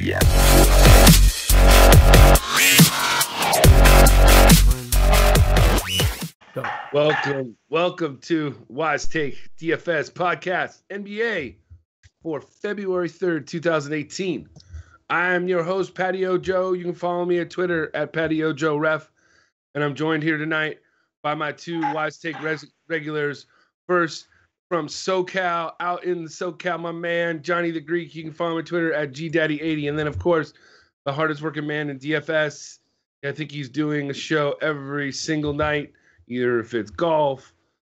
Yeah. Welcome to Wise Take DFS podcast NBA for February 3rd, 2018. I'm your host, Patio Joe. You can follow me at Twitter at Patio Joe Ref. And I'm joined here tonight by my two Wise Take regulars. First, from SoCal, out in the SoCal, my man, Johnny the Greek. You can follow him on Twitter at GDaddy80. And then, of course, the hardest working man in DFS. I think he's doing a show every single night, either if it's golf,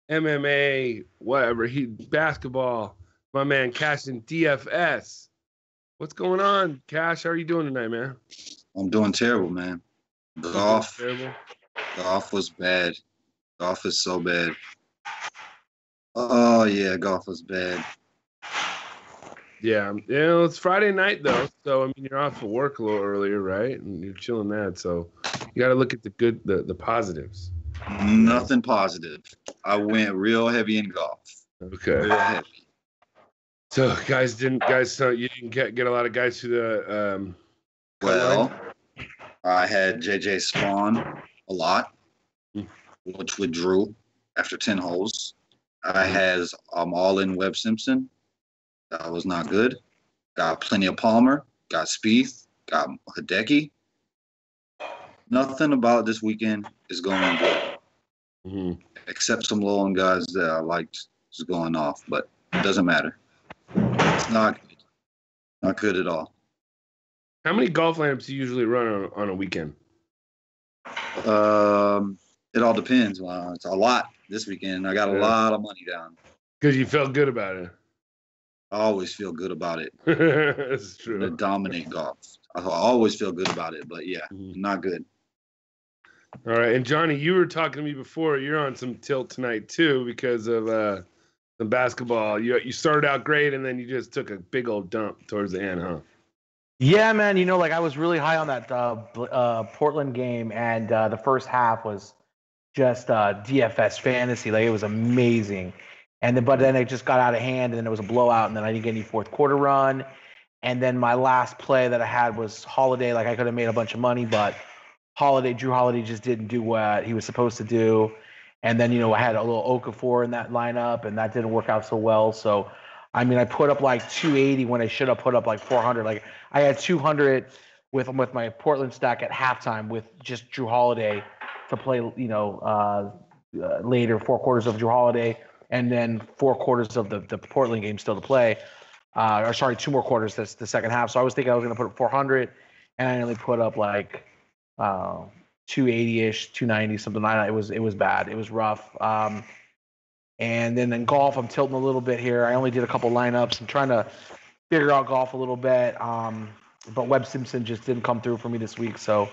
MMA, whatever, basketball. My man, CashinDFS. What's going on, Cash? How are you doing tonight, man? I'm doing terrible, man. Golf was bad. Golf is so bad. Oh, yeah, golf was bad. Yeah, it's Friday night, though. So, I mean, you're off of work a little earlier, right? And you're chilling that. So, you got to look at the positives. Nothing positive. I went real heavy in golf. Okay. Real heavy. So, you didn't get a lot of guys to the Well, I had JJ Spawn a lot, which withdrew after 10 holes. I had all-in Webb Simpson. That was not good. Got plenty of Palmer. Got Spieth. Got Hideki. Nothing about this weekend is going good. Except some low-end guys that I liked is going off, but it doesn't matter. It's not good. Not good at all. How many golf lineups do you usually run on a weekend? It all depends. It's a lot this weekend. I got a lot of money down. Because you felt good about it. I always feel good about it. That's true. To dominate golf. I always feel good about it, but yeah, not good. All right. And Johnny, you were talking to me before. You're on some tilt tonight too because of the basketball. You started out great and then you just took a big old dump towards the end, huh? Yeah, man. I was really high on that Portland game, and the first half was just DFS fantasy. Like, it was amazing. But then it just got out of hand, and then it was a blowout, and then I didn't get any fourth quarter run. And then my last play that I had was Holiday. Like, I could have made a bunch of money, but Drew Holiday just didn't do what he was supposed to do. And then, I had a little Okafor in that lineup, and that didn't work out so well. So, I mean, I put up like 280 when I should have put up like 400. Like, I had 200 with my Portland stack at halftime with just Drew Holiday to play, later, 4 quarters of Drew Holiday, and then 4 quarters of the Portland game still to play. 2 more quarters this the second half. So I was thinking I was going to put up 400, and I only put up like 280-ish, 290, something like that. It was bad. It was rough. And then in golf, I'm tilting a little bit here. I only did a couple lineups. I'm trying to figure out golf a little bit. But Webb Simpson just didn't come through for me this week, so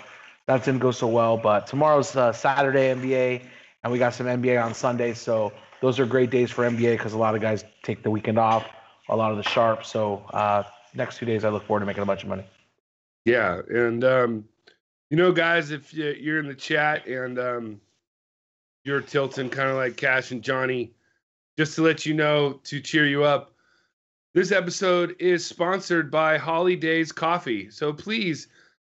that didn't go so well. But tomorrow's Saturday NBA, and we got some NBA on Sunday. So those are great days for NBA because a lot of guys take the weekend off, a lot of the sharps. So next 2 days, I look forward to making a bunch of money. Yeah, and guys, if you're in the chat and you're tilting kind of like Cash and Johnny, just to let you know, to cheer you up, this episode is sponsored by Holidays Coffee. So please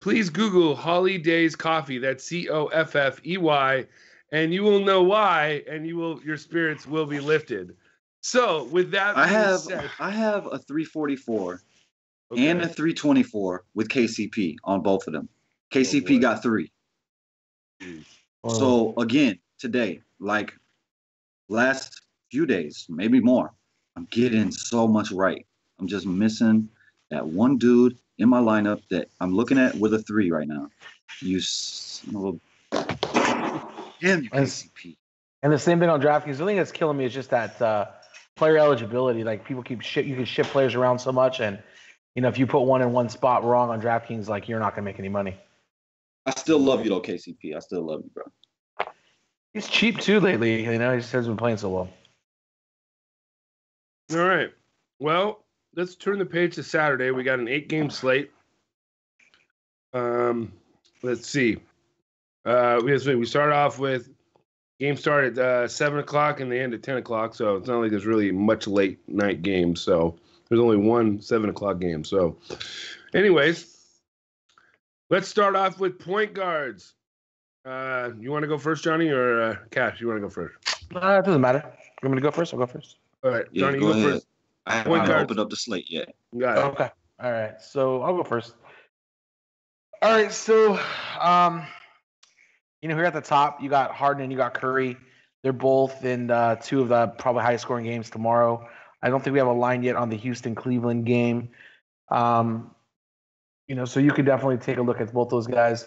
Google Holidays Coffee. That's Coffey, and you will know why, and your spirits will be lifted. So with that, I have a 344 and a 324 with KCP on both of them. KCP got 3. So again, today, like last few days, maybe more, I'm getting so much right. I'm just missing that one dude in my lineup that I'm looking at with a 3 right now. KCP. And the same thing on DraftKings. The thing that's killing me is just that player eligibility. Like, people you can ship players around so much, and if you put one in one spot wrong on DraftKings, like, you're not gonna make any money. I still love you though, KCP. I still love you, bro. He's cheap too lately. He just hasn't been playing so well. All right. Well, let's turn the page to Saturday. We got an 8-game slate. Let's see. We start off with game start at 7 o'clock and they end at 10 o'clock. So it's not like there's really much late night games. So there's only one 7 o'clock game. So Anyways, let's start off with point guards. You want to go first, Johnny, or Cash? You want to go first? It doesn't matter. You want me to go first? I'll go first. All right, Yeah, Johnny, go you go ahead. first. I haven't opened up the slate yet. Got it. Okay. All right. So I'll go first. All right. So, here at the top, you got Harden and you got Curry. They're both in two of the probably highest scoring games tomorrow. I don't think we have a line yet on the Houston-Cleveland game. So you could definitely take a look at both those guys.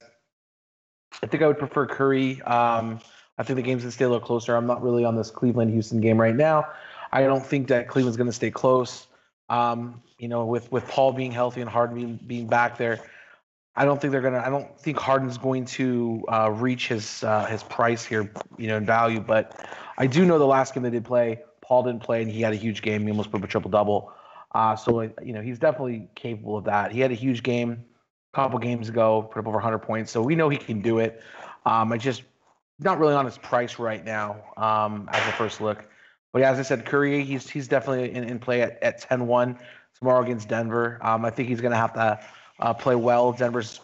I think I would prefer Curry. I think the game's going to stay a little closer. I'm not really on this Cleveland-Houston game right now. I don't think that Cleveland's going to stay close. With Paul being healthy and Harden being back there, I don't think Harden's going to reach his price here, in value. But I do know the last game they did play, Paul didn't play, and he had a huge game. He almost put up a triple-double. So he's definitely capable of that. He had a huge game a couple games ago, put up over 100 points. So we know he can do it. I just not really on his price right now as a first look. But yeah, as I said, Curry, he's definitely in play at 10-1 tomorrow against Denver. I think he's going to have to play well. Denver's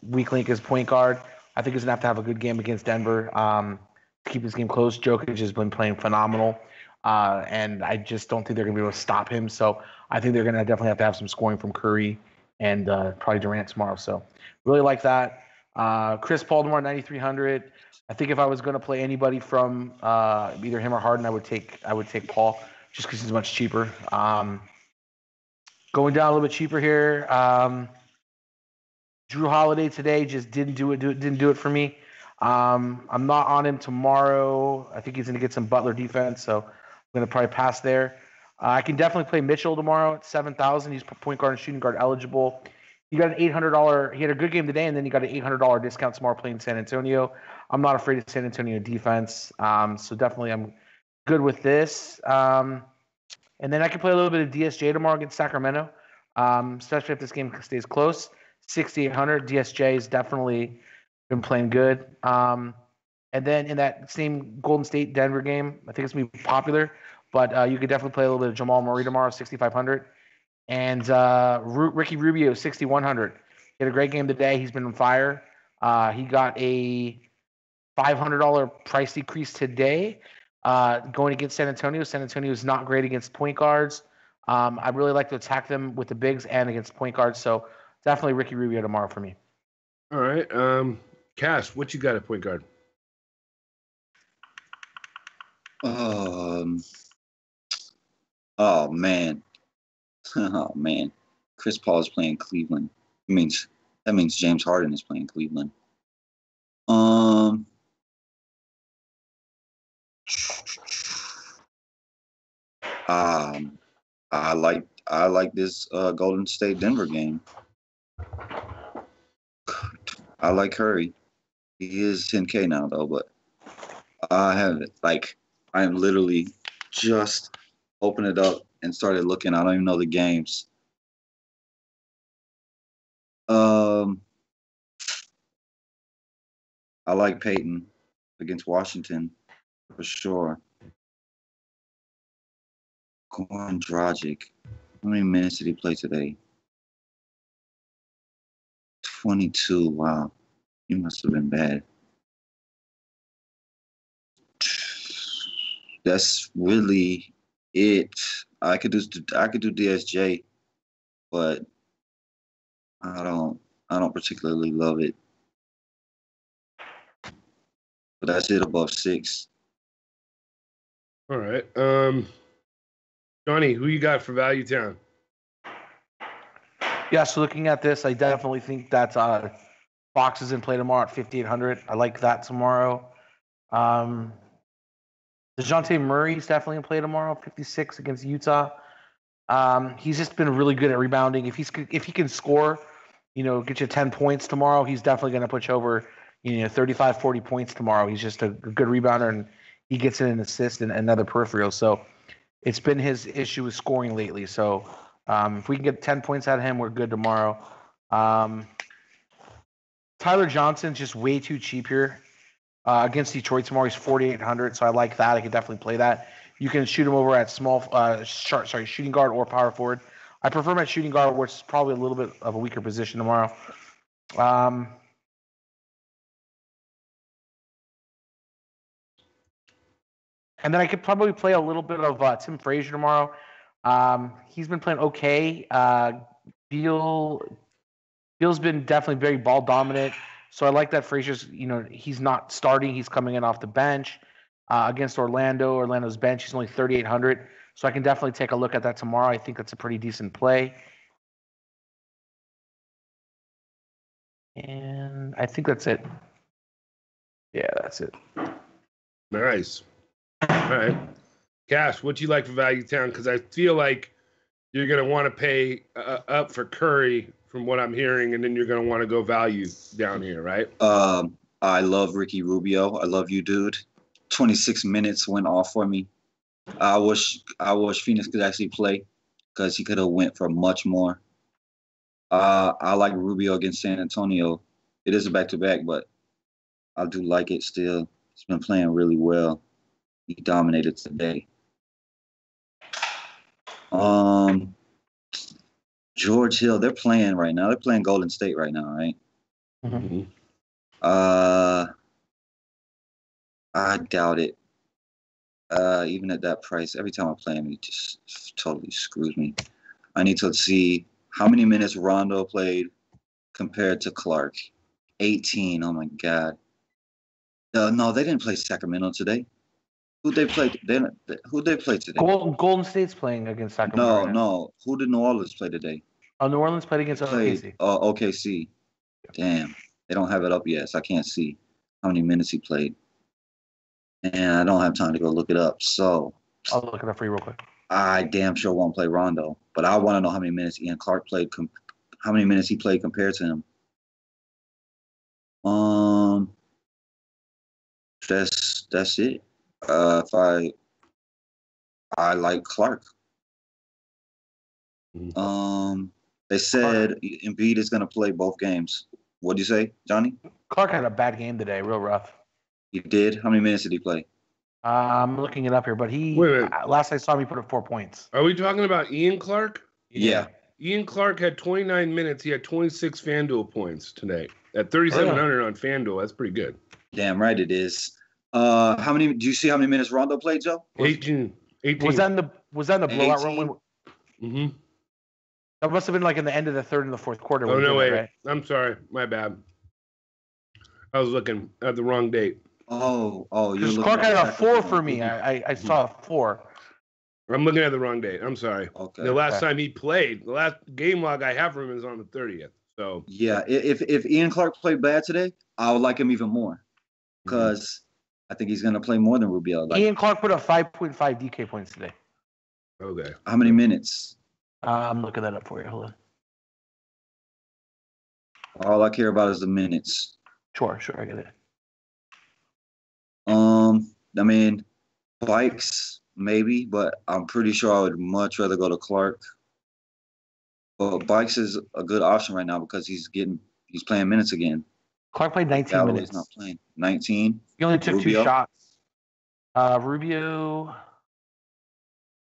weak link is point guard. I think he's going to have a good game against Denver to keep this game close. Jokic has been playing phenomenal. And I just don't think they're going to be able to stop him. So I think they're going to definitely have to have some scoring from Curry and probably Durant tomorrow. So really like that. Chris Paul tomorrow, 9,300. I think if I was going to play anybody from either him or Harden, I would take Paul just because he's much cheaper. Going down a little bit cheaper here. Drew Holiday today just didn't do it for me. I'm not on him tomorrow. I think he's going to get some Butler defense, so I'm going to probably pass there. I can definitely play Mitchell tomorrow at 7,000. He's point guard and shooting guard eligible. He got an $800. He had a good game today, and then he got an $800 discount tomorrow playing San Antonio. I'm not afraid of San Antonio defense, so definitely I'm good with this. And then I can play a little bit of DSJ tomorrow against Sacramento, especially if this game stays close. 6,800. DSJ has definitely been playing good. And then in that same Golden State Denver game, I think it's going to be popular, but you could definitely play a little bit of Jamal Murray tomorrow, 6,500. And Ricky Rubio, 6,100. He had a great game today. He's been on fire. He got a $500 price decrease today going against San Antonio. San Antonio is not great against point guards. I really like to attack them with the bigs and against point guards. So definitely Ricky Rubio tomorrow for me. All right. Cash, what you got at point guard? Oh man. Oh man. Chris Paul is playing Cleveland. That means James Harden is playing Cleveland. I like this Golden State Denver game. I like Curry. He is 10K now though, but I am literally just opened it up and started looking. I don't even know the games. I like Peyton against Washington for sure. Goran Dragic. How many minutes did he play today? 22. Wow. He must have been bad. That's really it. I could do DSJ, but I don't particularly love it. But that's it above 6. All right. Johnny, who you got for Value Town? Yeah, so looking at this, I definitely think that Fox is in play tomorrow at 5,800. I like that tomorrow. DeJounte Murray's definitely in play tomorrow, 56 against Utah. He's just been really good at rebounding. If he can score, get you 10 points tomorrow, he's definitely going to put you over, 35, 40 points tomorrow. He's just a good rebounder, and he gets in an assist and another peripheral. So it's been his issue with scoring lately. So if we can get 10 points out of him, we're good tomorrow. Tyler Johnson's just way too cheap here. Against Detroit tomorrow, he's 4,800, so I like that. I could definitely play that. You can shoot him over at shooting guard or power forward. I prefer him at shooting guard, which is probably a little bit of a weaker position tomorrow. And then I could probably play a little bit of Tim Frazier tomorrow. He's been playing okay. Beal's been definitely very ball dominant. So I like that Frazier's, he's not starting. He's coming in off the bench against Orlando. Orlando's bench, he's only 3,800. So I can definitely take a look at that tomorrow. I think that's a pretty decent play. And I think that's it. Yeah, that's it. Nice. All right. Cash, what you like for Value Town? Because I feel like you're going to want to pay up for Curry from what I'm hearing, and then you're going to want to go value down here, right? I love Ricky Rubio. I love you, dude. 26 minutes went off for me. I wish Phoenix could actually play because he could have went for much more. I like Rubio against San Antonio. It is a back-to-back, but I do like it still. He's been playing really well. He dominated today. George Hill, they're playing right now. They're playing Golden State right now, right? Mm-hmm. I doubt it. Even at that price, every time I play him, he just totally screws me. I need to see how many minutes Rondo played compared to Clark. 18. Oh my God. No, they didn't play Sacramento today. Who'd they play? Who'd they play today? Golden State's playing against Sacramento. No. Who did New Orleans play today? Oh, New Orleans played against OKC. Oh, OKC. Damn. They don't have it up yet, so I can't see how many minutes he played. And I don't have time to go look it up. So I'll look it up for you real quick. I damn sure won't play Rondo, but I want to know how many minutes Ian Clark played. How many minutes he played compared to him. That's it. If I like Clark. They said Embiid is going to play both games. What do you say, Johnny? Clark had a bad game today, real rough. He did? How many minutes did he play? I'm looking it up here, but last I saw him, he put up 4 points. Are we talking about Ian Clark? Yeah. Ian Clark had 29 minutes. He had 26 FanDuel points today at 3,700 on FanDuel. That's pretty good. Damn right it is. Do you see how many minutes Rondo played, Joe? 18. Was that in the blowout run? Mm-hmm. That must have been like in the end of the third and the fourth quarter. Oh, no, wait. Right? I'm sorry. My bad. I was looking at the wrong date. Oh, you're looking Clark had at a 4 for me. I saw a 4. I'm looking at the wrong date. I'm sorry. Okay. The last time he played, the last game log I have for him is on the 30th. So yeah, if Ian Clark played bad today, I would like him even more because I think he's going to play more than Rubio. Ian Clark put up 5.5 DK points today. Okay. How many minutes? I'm looking that up for you. Hold on. All I care about is the minutes. Sure, I get it. I mean, Bikes maybe, but I'm pretty sure I would much rather go to Clark. But Bikes is a good option right now because he's playing minutes again. Clark played 19 minutes. He's not playing 19. He only took Rubio. 2 shots. Rubio.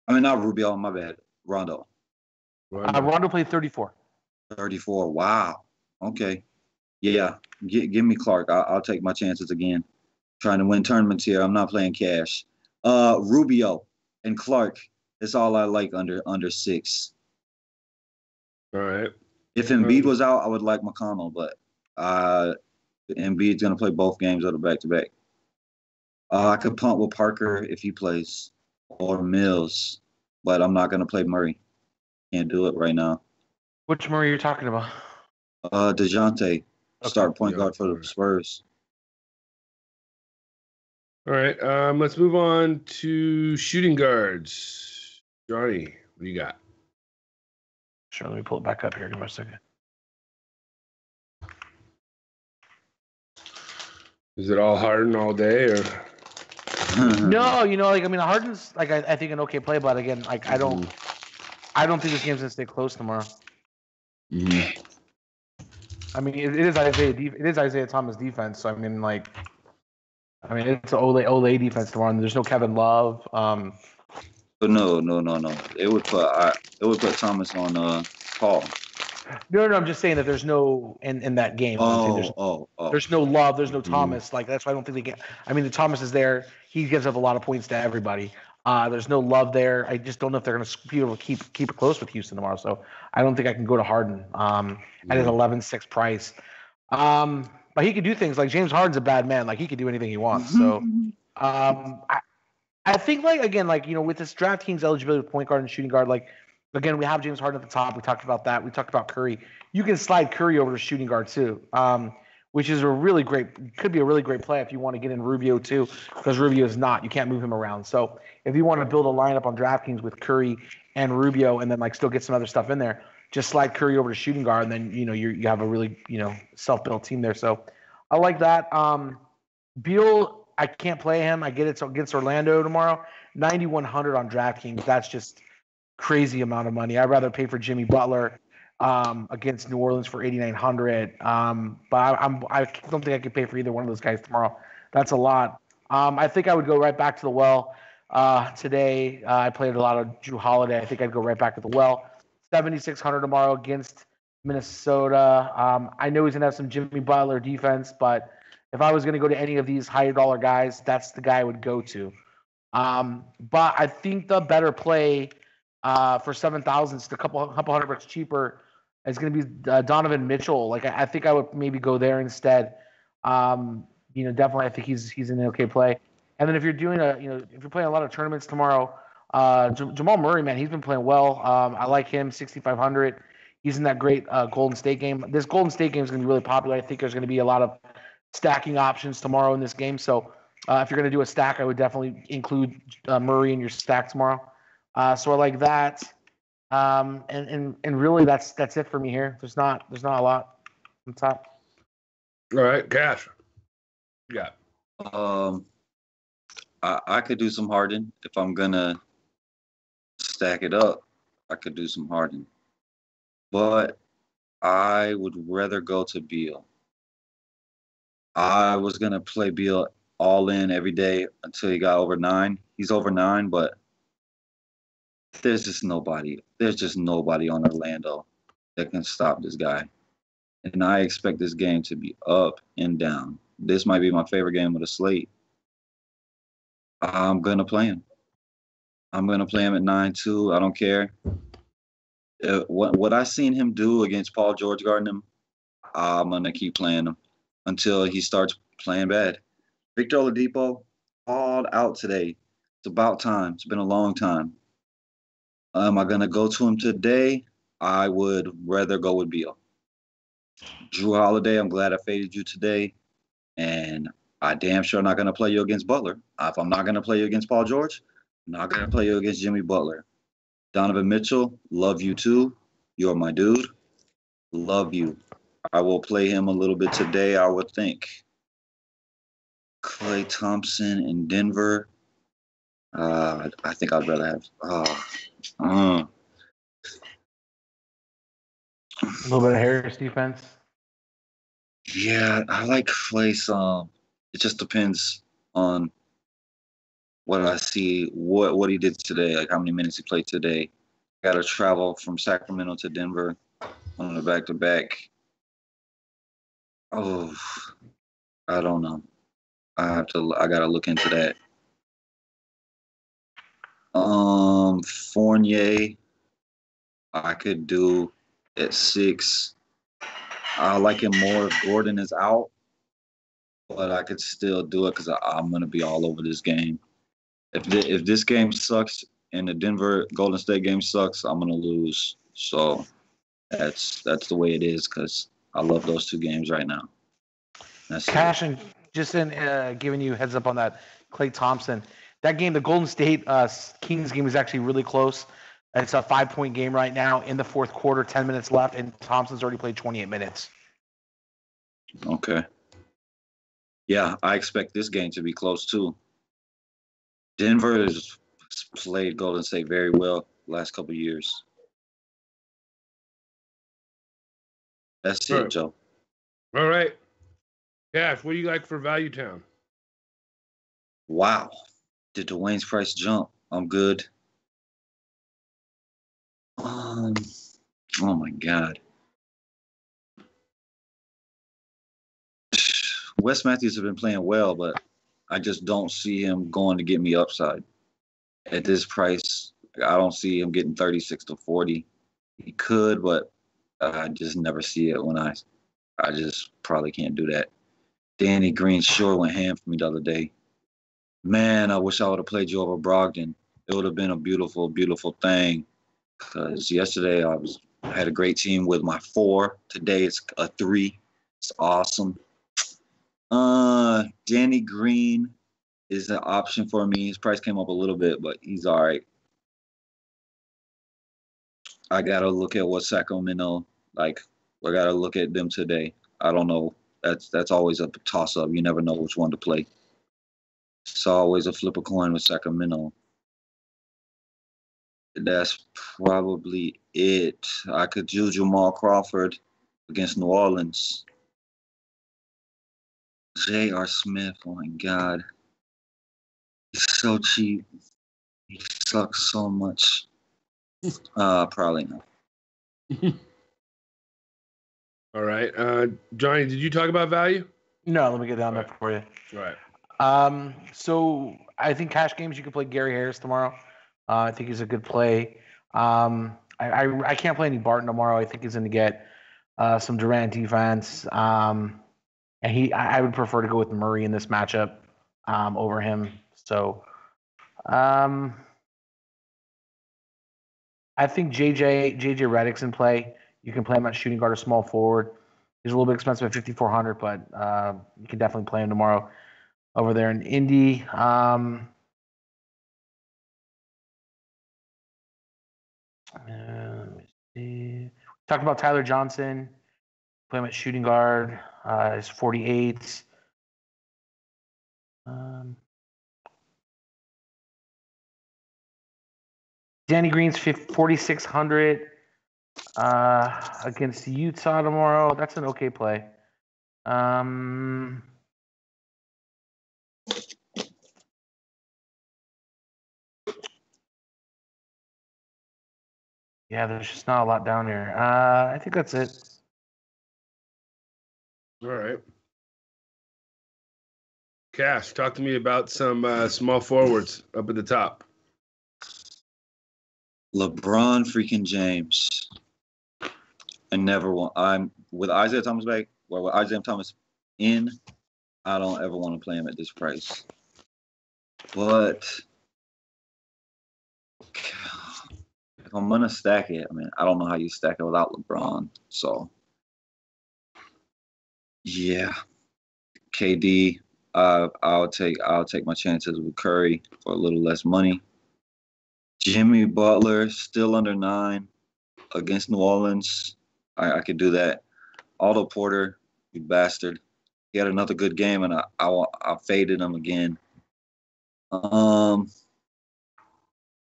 I mean, not Rubio. My bad. Rondo. Rondo played 34. 34. Wow. Okay. Yeah. Give me Clark. I'll take my chances again. Trying to win tournaments here. I'm not playing cash. Rubio and Clark. That's all I like under 6. All right. If Embiid was out, I would like McConnell, but Embiid's going to play both games of the back-to-back. I could punt with Parker if he plays or Mills, but I'm not going to play Murray. Can't do it right now. Which Murray are you talking about? DeJounte, start point guard for the Spurs. All right, let's move on to shooting guards. Johnny, what do you got? Sure, let me pull it back up here. Give me a second. Is it all Harden all day, or? No, Harden's I think an okay play, but again, I don't think this game's gonna stay close tomorrow. Mm-hmm. I mean, it is Isaiah Thomas defense, so it's an Ole defense tomorrow, and there's no Kevin Love. But no. It would put Thomas on Paul. No, I'm just saying that there's no in that game. There's no Love, there's no Thomas. Like that's why I don't think they get. I mean, the Thomas is there. He gives up a lot of points to everybody. There's no Love there. I just don't know if they're going to be able to keep it close with Houston tomorrow. So I don't think I can go to Harden at an 11-6 price. But he could do things like James Harden's a bad man. Like he could do anything he wants. So I think with this DraftKings eligibility with point guard and shooting guard, like again, we have James Harden at the top. We talked about that. We talked about Curry. You can slide Curry over to shooting guard too, which is could be a really great play if you want to get in Rubio too, because Rubio is not. You can't move him around. So if you want to build a lineup on DraftKings with Curry and Rubio, and then like still get some other stuff in there, just slide Curry over to shooting guard, and then you have a really self-built team there. So I like that. Beal, I can't play him. I get it. So against Orlando tomorrow, 9,100 on DraftKings. That's just crazy amount of money. I'd rather pay for Jimmy Butler against New Orleans for 8,900. But I don't think I could pay for either one of those guys tomorrow. That's a lot. I think I would go right back to the well today. I played a lot of Drew Holiday. I think I'd go right back to the well. 7,600 tomorrow against Minnesota. I know he's gonna have some Jimmy Butler defense, but if I was gonna go to any of these higher dollar guys, that's the guy I would go to. But I think the better play for 7,000, it's a couple $100 cheaper. It's going to be Donovan Mitchell. Like I think I would maybe go there instead. Definitely I think he's an okay play. And then if you're doing if you're playing a lot of tournaments tomorrow, Jamal Murray, man, he's been playing well. I like him, 6,500. He's in that great Golden State game. This Golden State game is going to be really popular. I think there's going to be a lot of stacking options tomorrow in this game. So if you're going to do a stack, I would definitely include Murray in your stack tomorrow. So I like that. And really that's it for me here. There's not a lot on top. All right, Cash. Yeah. I could do some Harden if I'm gonna stack it up. I could do some Harden, but I would rather go to Beal. I was gonna play Beal all in every day until he got over 9. He's over 9, but there's just nobody on Orlando that can stop this guy. And I expect this game to be up and down. This might be my favorite game of the slate. I'm going to play him. I'm going to play him at 9-2. I don't care. What I seen him do against Paul George guarding him, I'm going to keep playing him until he starts playing bad. Victor Oladipo called out today. It's about time. It's been a long time. Am I going to go to him today? I would rather go with Beal. Drew Holiday, I'm glad I faded you today. And I damn sure not going to play you against Butler. If I'm not going to play you against Paul George, I'm not going to play you against Jimmy Butler. Donovan Mitchell, love you too. You're my dude. Love you. I will play him a little bit today, I would think. Klay Thompson in Denver. I think I'd rather have... a little bit of Harris defense. Yeah, I like Klay some. It just depends on what I see, what he did today, like how many minutes he played today. Got to travel from Sacramento to Denver on the back-to-back. Oh, I don't know. I got to look into that. Fournier, I could do at 6. I like him more if Gordon is out, but I could still do it because I'm going to be all over this game. If this game sucks and the Denver Golden State game sucks, I'm going to lose. So that's the way it is because I love those two games right now. Cash, and just in giving you a heads up on that, Klay Thompson, that game, the Golden State Kings game is actually really close. It's a 5-point game right now in the fourth quarter, 10 minutes left, and Thompson's already played 28 minutes. Okay. Yeah, I expect this game to be close too. Denver has played Golden State very well last couple of years. That's it, Joe. All right. Cash, what do you like for Value Town? Wow. Did Dwayne's price jump? I'm good. Oh my God. Wes Matthews has been playing well, but I just don't see him going to get me upside. At this price, I don't see him getting 36 to 40. He could, but I just never see it I just probably can't do that. Danny Green sure went ham for me the other day. Man, I wish I would have played you over Brogdon. It would have been a beautiful, beautiful thing. Because yesterday I had a great team with my 4. Today it's a 3. It's awesome. Danny Green is an option for me. His price came up a little bit, but he's all right. I gotta look at what Sacramento like. I gotta look at them today. I don't know. That's always a toss up. You never know which one to play. It's always a flip a coin with Sacramento. That's probably it. I could do Jamal Crawford against New Orleans. J.R. Smith, oh my God. He's so cheap. He sucks so much. Probably not. All right. Johnny, did you talk about value? No, let me get down there for you. All right. So I think cash games you can play Gary Harris tomorrow. I think he's a good play. I can't play any Barton tomorrow. I think he's going to get some Durant defense. And I would prefer to go with Murray in this matchup over him. So I think JJ Redick's in play. You can play him at shooting guard or small forward. He's a little bit expensive at 5,400, but you can definitely play him tomorrow over there in Indy. Let me see. Talked about Tyler Johnson. Play him at shooting guard. He's 48. Danny Green's 4,600 against Utah tomorrow. That's an okay play. Yeah, there's just not a lot down here. I think that's it. All right. Cash, talk to me about some small forwards up at the top. LeBron freaking James. I'm with Isaiah Thomas back, or with Isaiah Thomas in, I don't ever want to play him at this price. But if I'm gonna stack it, I don't know how you stack it without LeBron. So yeah. KD, I'll take my chances with Curry for a little less money. Jimmy Butler still under 9 against New Orleans. I could do that. Otto Porter, you bastard. He had another good game, and I faded him again. I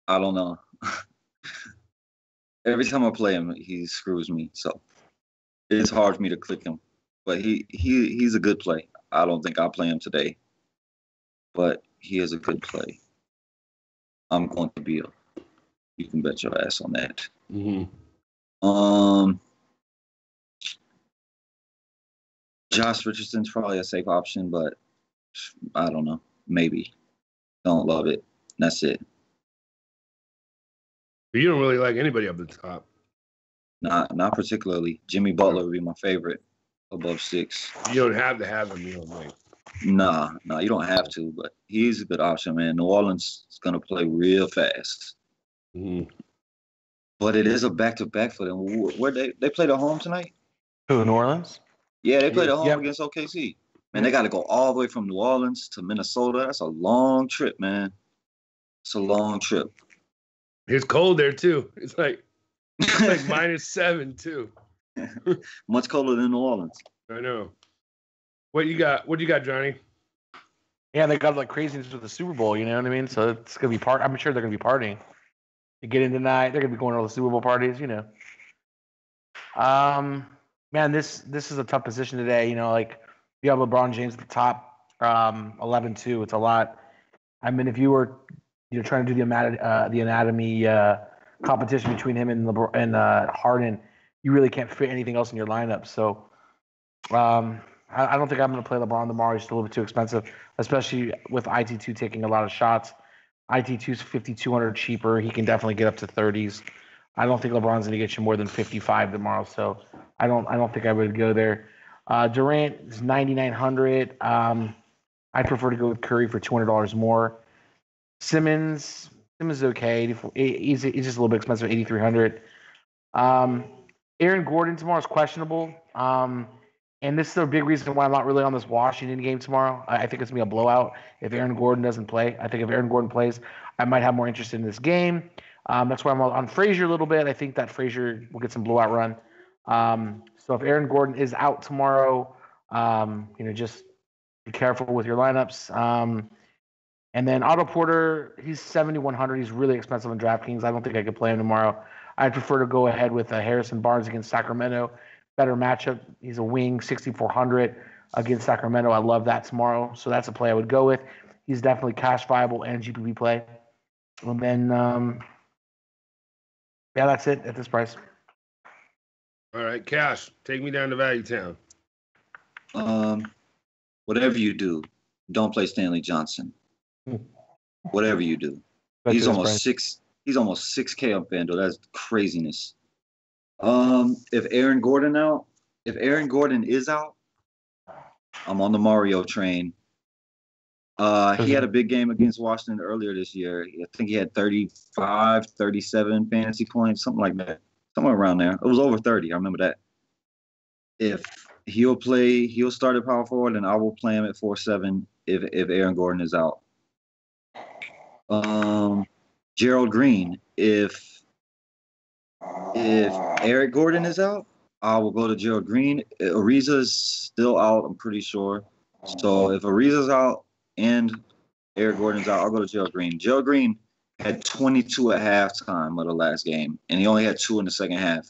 don't know. Every time I play him, he screws me. So it's hard for me to click him. But he's a good play. I don't think I'll play him today. But he is a good play. I'm going to Beal. You can bet your ass on that. Mm-hmm. Josh Richardson's probably a safe option, but I don't know. Maybe. Don't love it. That's it. But you don't really like anybody up the top. Not particularly. Jimmy Butler would be my favorite above 6. You don't have to have him, you don't think. Nah, you don't have to, but he's a good option, man. New Orleans is going to play real fast. Mm-hmm. But it is a back-to-back for them. Where they played at home tonight? Who, New Orleans? Yeah, they played at home against OKC. Man, they got to go all the way from New Orleans to Minnesota. That's a long trip, man. It's a long trip. It's cold there, too. It's like -7, too. Much colder than New Orleans. I know. What you got, Johnny? Yeah, they got like craziness with the Super Bowl, you know what I mean? So it's going to be I'm sure they're going to be partying. They get in tonight. They're going to be going to all the Super Bowl parties, you know. Man, this is a tough position today. You know, like you have LeBron James at the top, 11-2. It's a lot. I mean, if you were trying to do the anatomy competition between him and Harden, you really can't fit anything else in your lineup. So I don't think I'm going to play LeBron tomorrow. He's a little bit too expensive, especially with IT2 taking a lot of shots. IT2 is 5,200 cheaper. He can definitely get up to 30s. I don't think LeBron's going to get you more than 55 tomorrow, so I don't think I would go there. Durant is 9,900. I'd prefer to go with Curry for $200 more. Simmons is okay. He's just a little bit expensive, 8,300. Aaron Gordon tomorrow is questionable. And this is a big reason why I'm not really on this Washington game tomorrow. I think it's going to be a blowout if Aaron Gordon doesn't play. I think if Aaron Gordon plays, I might have more interest in this game. That's why I'm on Frazier a little bit. I think that Frazier will get some blowout run. So if Aaron Gordon is out tomorrow, just be careful with your lineups. And then Otto Porter, he's 7,100. He's really expensive on DraftKings. I don't think I could play him tomorrow. I'd prefer to go ahead with Harrison Barnes against Sacramento. Better matchup. He's a wing, 6,400 against Sacramento. I love that tomorrow. So that's a play I would go with. He's definitely cash viable and GPP play. And then, that's it at this price. All right, Cash, take me down to Value Town. Whatever you do, don't play Stanley Johnson. Whatever you do, he's almost $6K on FanDuel. That's craziness. If Aaron Gordon is out, I'm on the Mario train. He had a big game against Washington earlier this year. I think he had 35, 37 fantasy points, something like that. Somewhere around there. It was over 30. I remember that. If he'll start at power forward, and I will play him at 4-7 if Aaron Gordon is out. Gerald Green, if Eric Gordon is out, I will go to Gerald Green. Ariza's still out, I'm pretty sure. So if Ariza's out and Eric Gordon's out, I'll go to Gerald Green. Gerald Green had 22 at halftime of the last game, and he only had 2 in the second half.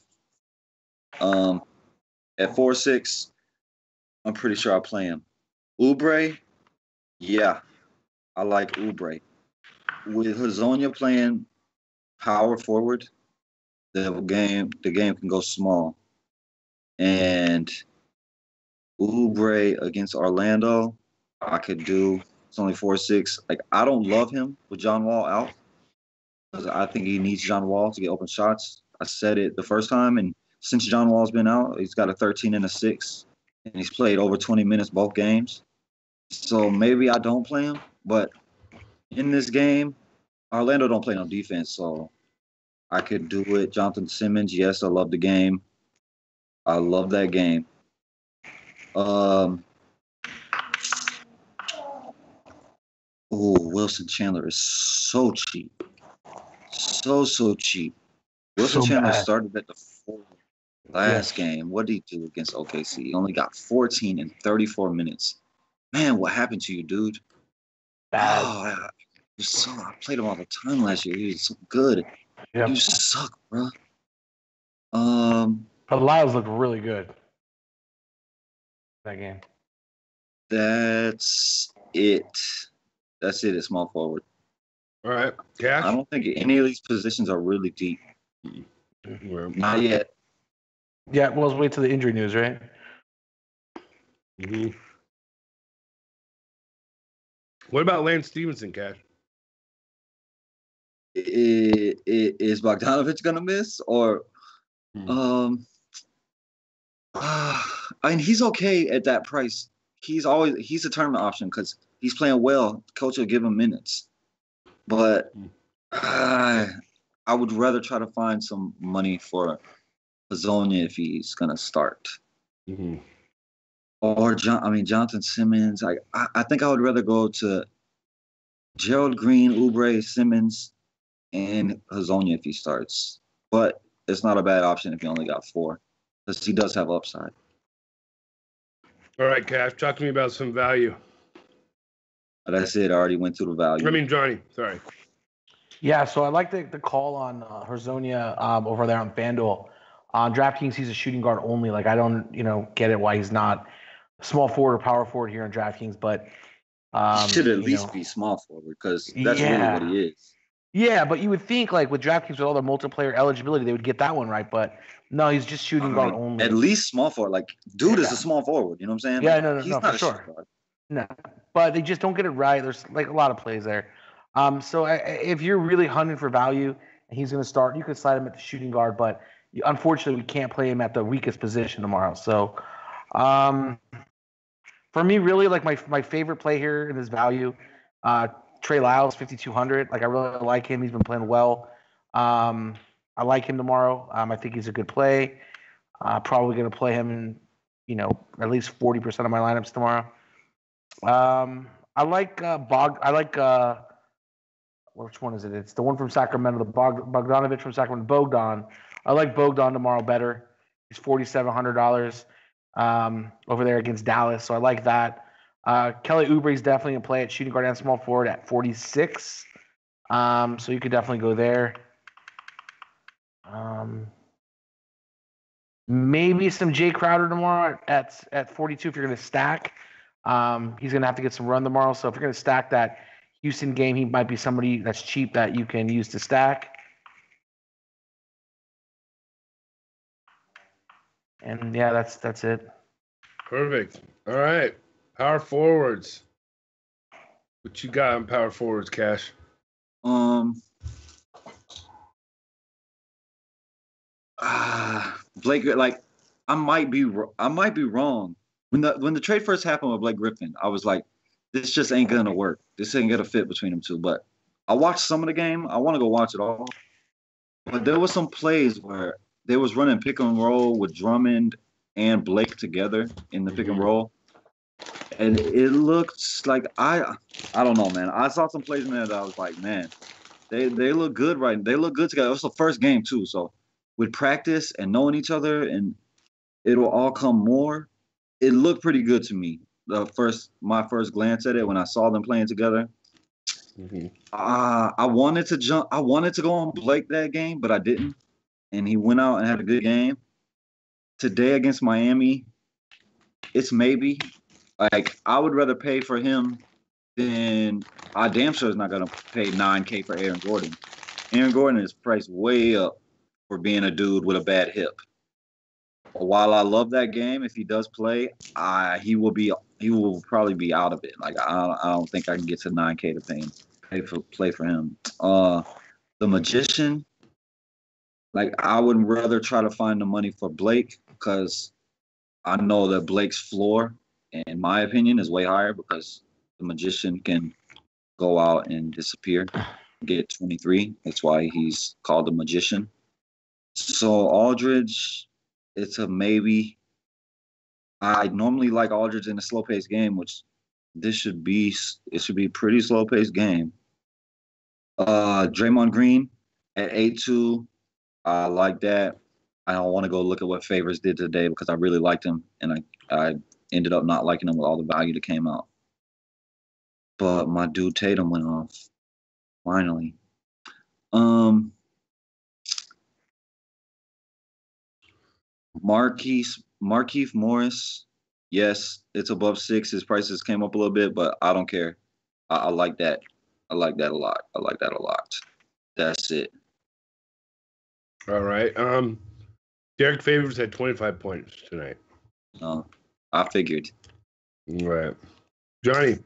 At 4-6, I'm pretty sure I'll play him. Oubre, yeah, I like Oubre. With Hazonia playing power forward, the game can go small. And Oubre against Orlando, I could do. It's only 4-6. Like, I don't love him with John Wall out, because I think he needs John Wall to get open shots. I said it the first time, and since John Wall's been out, he's got a 13 and a 6, and he's played over 20 minutes both games. So maybe I don't play him, but in this game, Orlando don't play no defense, so I could do it. Jonathan Simmons, yes, I love the game. I love that game. Wilson Chandler is so cheap. So cheap. Wilson Chandler started at the 4 last game. What did he do against OKC? He only got 14 in 34 minutes. Man, what happened to you, dude? Bad. I played him all the time last year. He was so good. Yep. You suck, bro. But Lyles looked really good that game. That's it. That's it at small forward. All right, Cash? I don't think any of these positions are really deep. Not yet. Yeah, well, let's wait till the injury news, right? Mm-hmm. What about Lance Stevenson, Cash? Is Bogdanovich gonna miss, or I mean, he's okay at that price. He's a tournament option because he's playing well. Coach will give him minutes, but I would rather try to find some money for Hazonia if he's gonna start. Mm-hmm. Or Jonathan Simmons. I think I would rather go to Gerald Green, Oubre, Simmons, and Hazonia if he starts. But it's not a bad option if you only got 4, because he does have upside. All right, Cash, talk to me about some value. That's it. I already went through the value. I mean, Johnny, sorry. Yeah, so I like the call on Hazonia over there on FanDuel. On DraftKings, he's a shooting guard only. Like, I don't, get it why he's not small forward or power forward here on DraftKings, but he should at least be small forward, because that's really what he is. Yeah, but you would think like with DraftKings with all their multiplayer eligibility, they would get that one right. But no, he's just shooting guard only. At least small forward. Like, dude is a small forward. You know what I'm saying? Yeah, like, no, he's not for a sure. shooting guard. No, but they just don't get it right. There's like a lot of plays there. So if you're really hunting for value and he's going to start, you could slide him at the shooting guard. But unfortunately, we can't play him at the weakest position tomorrow. So for me, really, like my favorite play here in this value, Trey Lyles, 5,200. Like I really like him. He's been playing well. I like him tomorrow. I think he's a good play. Probably going to play him in, at least 40% of my lineups tomorrow. I like Bog. I like which one is it? It's the one from Sacramento, the Bogdanovich from Sacramento, Bogdan. I like Bogdan tomorrow better. He's $4,700 over there against Dallas, so I like that. Kelly Oubre is definitely a play at shooting guard and small forward at 46. So you could definitely go there. Maybe some Jay Crowder tomorrow at 42 if you're going to stack. He's going to have to get some run tomorrow. So if you're going to stack that Houston game, he might be somebody that's cheap that you can use to stack. And yeah, that's it. Perfect. All right. Power forwards. What you got on power forwards, Cash? Blake, like I might be wrong. When the trade first happened with Blake Griffin, I was like, this just ain't gonna work. This ain't gonna fit between them two. But I watched some of the game. I want to go watch it all. But there was some plays where they was running pick and roll with Drummond and Blake together in the pick and roll. And it looks like I don't know, man. I saw some plays in there that I was like, man, they look good right. They look good together. It was the first game too, so with practice and knowing each other, and it'll all come more. It looked pretty good to me. My first glance at it when I saw them playing together. Mm-hmm. I wanted to jump. I wanted to go on Blake that game, but I didn't. And he went out and had a good game. Today against Miami, it's maybe. Like, I would rather pay for him than I damn sure is not going to pay $9K for Aaron Gordon. Aaron Gordon is priced way up for being a dude with a bad hip. While I love that game, if he does play, he will probably be out of it. Like, I don't think I can get to $9K to play for him. The Magician, like, I would rather try to find the money for Blake because I know that Blake's floor, in my opinion, is way higher because the Magician can go out and disappear, get 23. That's why he's called the Magician. So Aldridge, it's a maybe. I normally like Aldridge in a slow-paced game, which it should be a pretty slow-paced game. Draymond Green at 8-2. I like that. I don't want to go look at what Favors did today because I really liked him, and I ended up not liking him with all the value that came out. But my dude Tatum went off finally. Markieff Morris, yes, it's above 6. His prices came up a little bit, but I don't care. I like that. I like that a lot. That's it. All right. Derek Favors had 25 points tonight. I figured. All right. Johnny.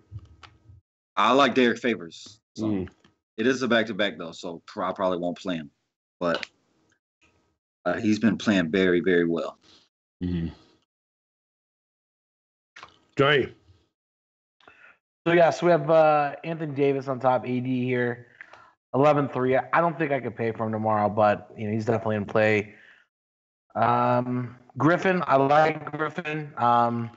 I like Derek Favors. So It is a back-to-back, though, so I probably won't play him. But he's been playing very, very well. Mm-hmm. Johnny. So we have Anthony Davis on top, AD here, 11-3. I don't think I could pay for him tomorrow, but he's definitely in play. Griffin, I like Griffin. I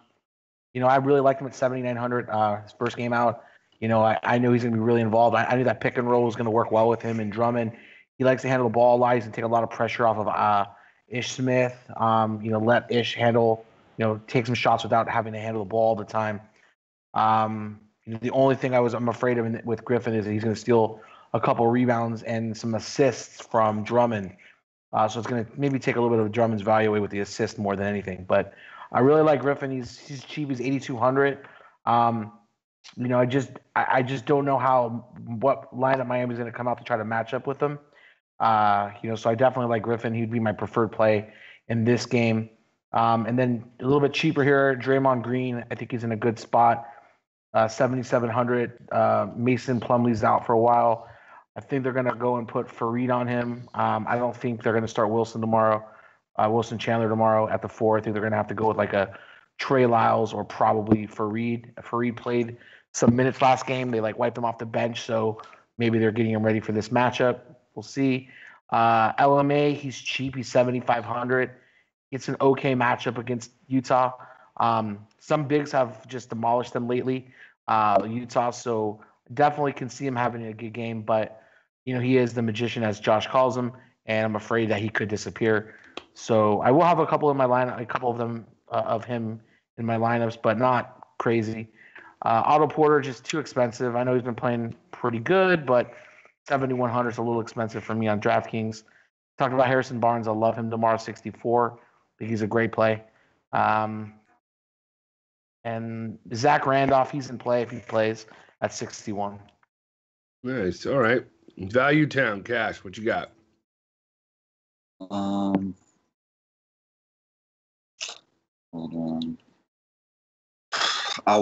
really liked him at 7,900. His first game out. I knew he's going to be really involved. I knew that pick and roll was going to work well with him and Drummond. He likes to handle the ball a lot. He's going to take a lot of pressure off of Ish Smith. Let Ish handle, take some shots without having to handle the ball all the time. The only thing I'm afraid of with Griffin is that he's going to steal a couple rebounds and some assists from Drummond. So it's going to maybe take a little bit of Drummond's value away with the assist more than anything. But I really like Griffin. He's cheap. He's 8,200. I just don't know what lineup Miami's going to come out to try to match up with them. So I definitely like Griffin. He'd be my preferred play in this game. And then a little bit cheaper here, Draymond Green. I think he's in a good spot. 7,700. Mason Plumlee's out for a while. I think they're going to go and put Fareed on him. I don't think they're going to start Wilson Chandler tomorrow at the 4. I think they're going to have to go with like a Trey Lyles or probably Fareed. Fareed played some minutes last game. They wiped him off the bench, so maybe they're getting him ready for this matchup. We'll see. LMA, he's cheap. He's 7,500. It's an okay matchup against Utah. Some bigs have just demolished them lately, Utah. So definitely can see him having a good game. But he is the magician, as Josh calls him, and I'm afraid that he could disappear. So I will have a couple of them of him in my lineups, but not crazy. Otto Porter just too expensive. I know he's been playing pretty good, but 7,100 is a little expensive for me on DraftKings. Talked about Harrison Barnes. I love him tomorrow, 64. I think he's a great play. And Zach Randolph, he's in play if he plays at 61. Nice. All right. Value Town, Cash. What you got? Hold on. I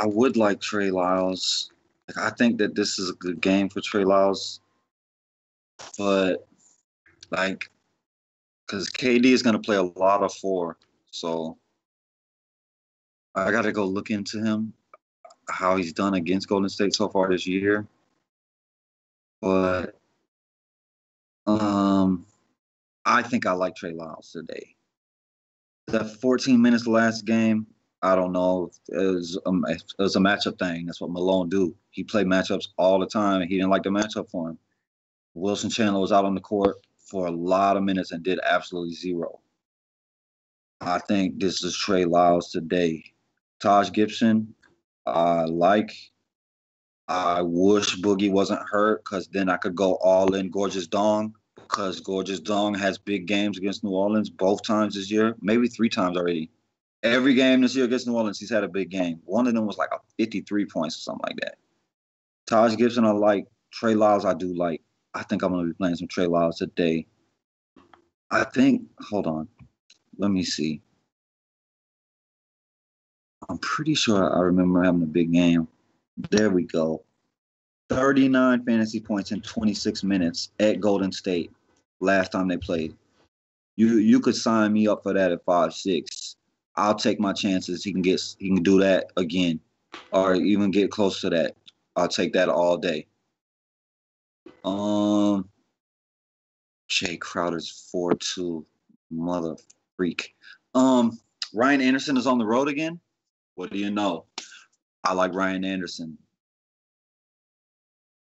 would like Trey Lyles. I think that this is a good game for Trey Lyles, but because KD is going to play a lot of 4, so I got to go look into him, how he's done against Golden State so far this year. But I think I like Trey Lyles today. That 14 minutes last game, I don't know. It was a matchup thing. That's what Malone do. He played matchups all the time, and he didn't like the matchup for him. Wilson Chandler was out on the court for a lot of minutes and did absolutely zero. I think this is Trey Lyles today. Taj Gibson, I wish Boogie wasn't hurt, because then I could go all in Gorgeous Dong, because Gorgeous Dong has big games against New Orleans both times this year, maybe 3 times already. Every game this year against New Orleans, he's had a big game. One of them was like a 53 points or something like that. Taj Gibson, I like. Trey Lyles, I do like. I think I'm going to be playing some Trey Lyles today. Hold on. Let me see. I'm pretty sure I remember having a big game. There we go. 39 fantasy points in 26 minutes at Golden State last time they played. You could sign me up for that at 5'6". I'll take my chances. He can do that again, or even get close to that. I'll take that all day. Jay Crowder's 4-2, mother freak. Ryan Anderson is on the road again. What do you know? I like Ryan Anderson.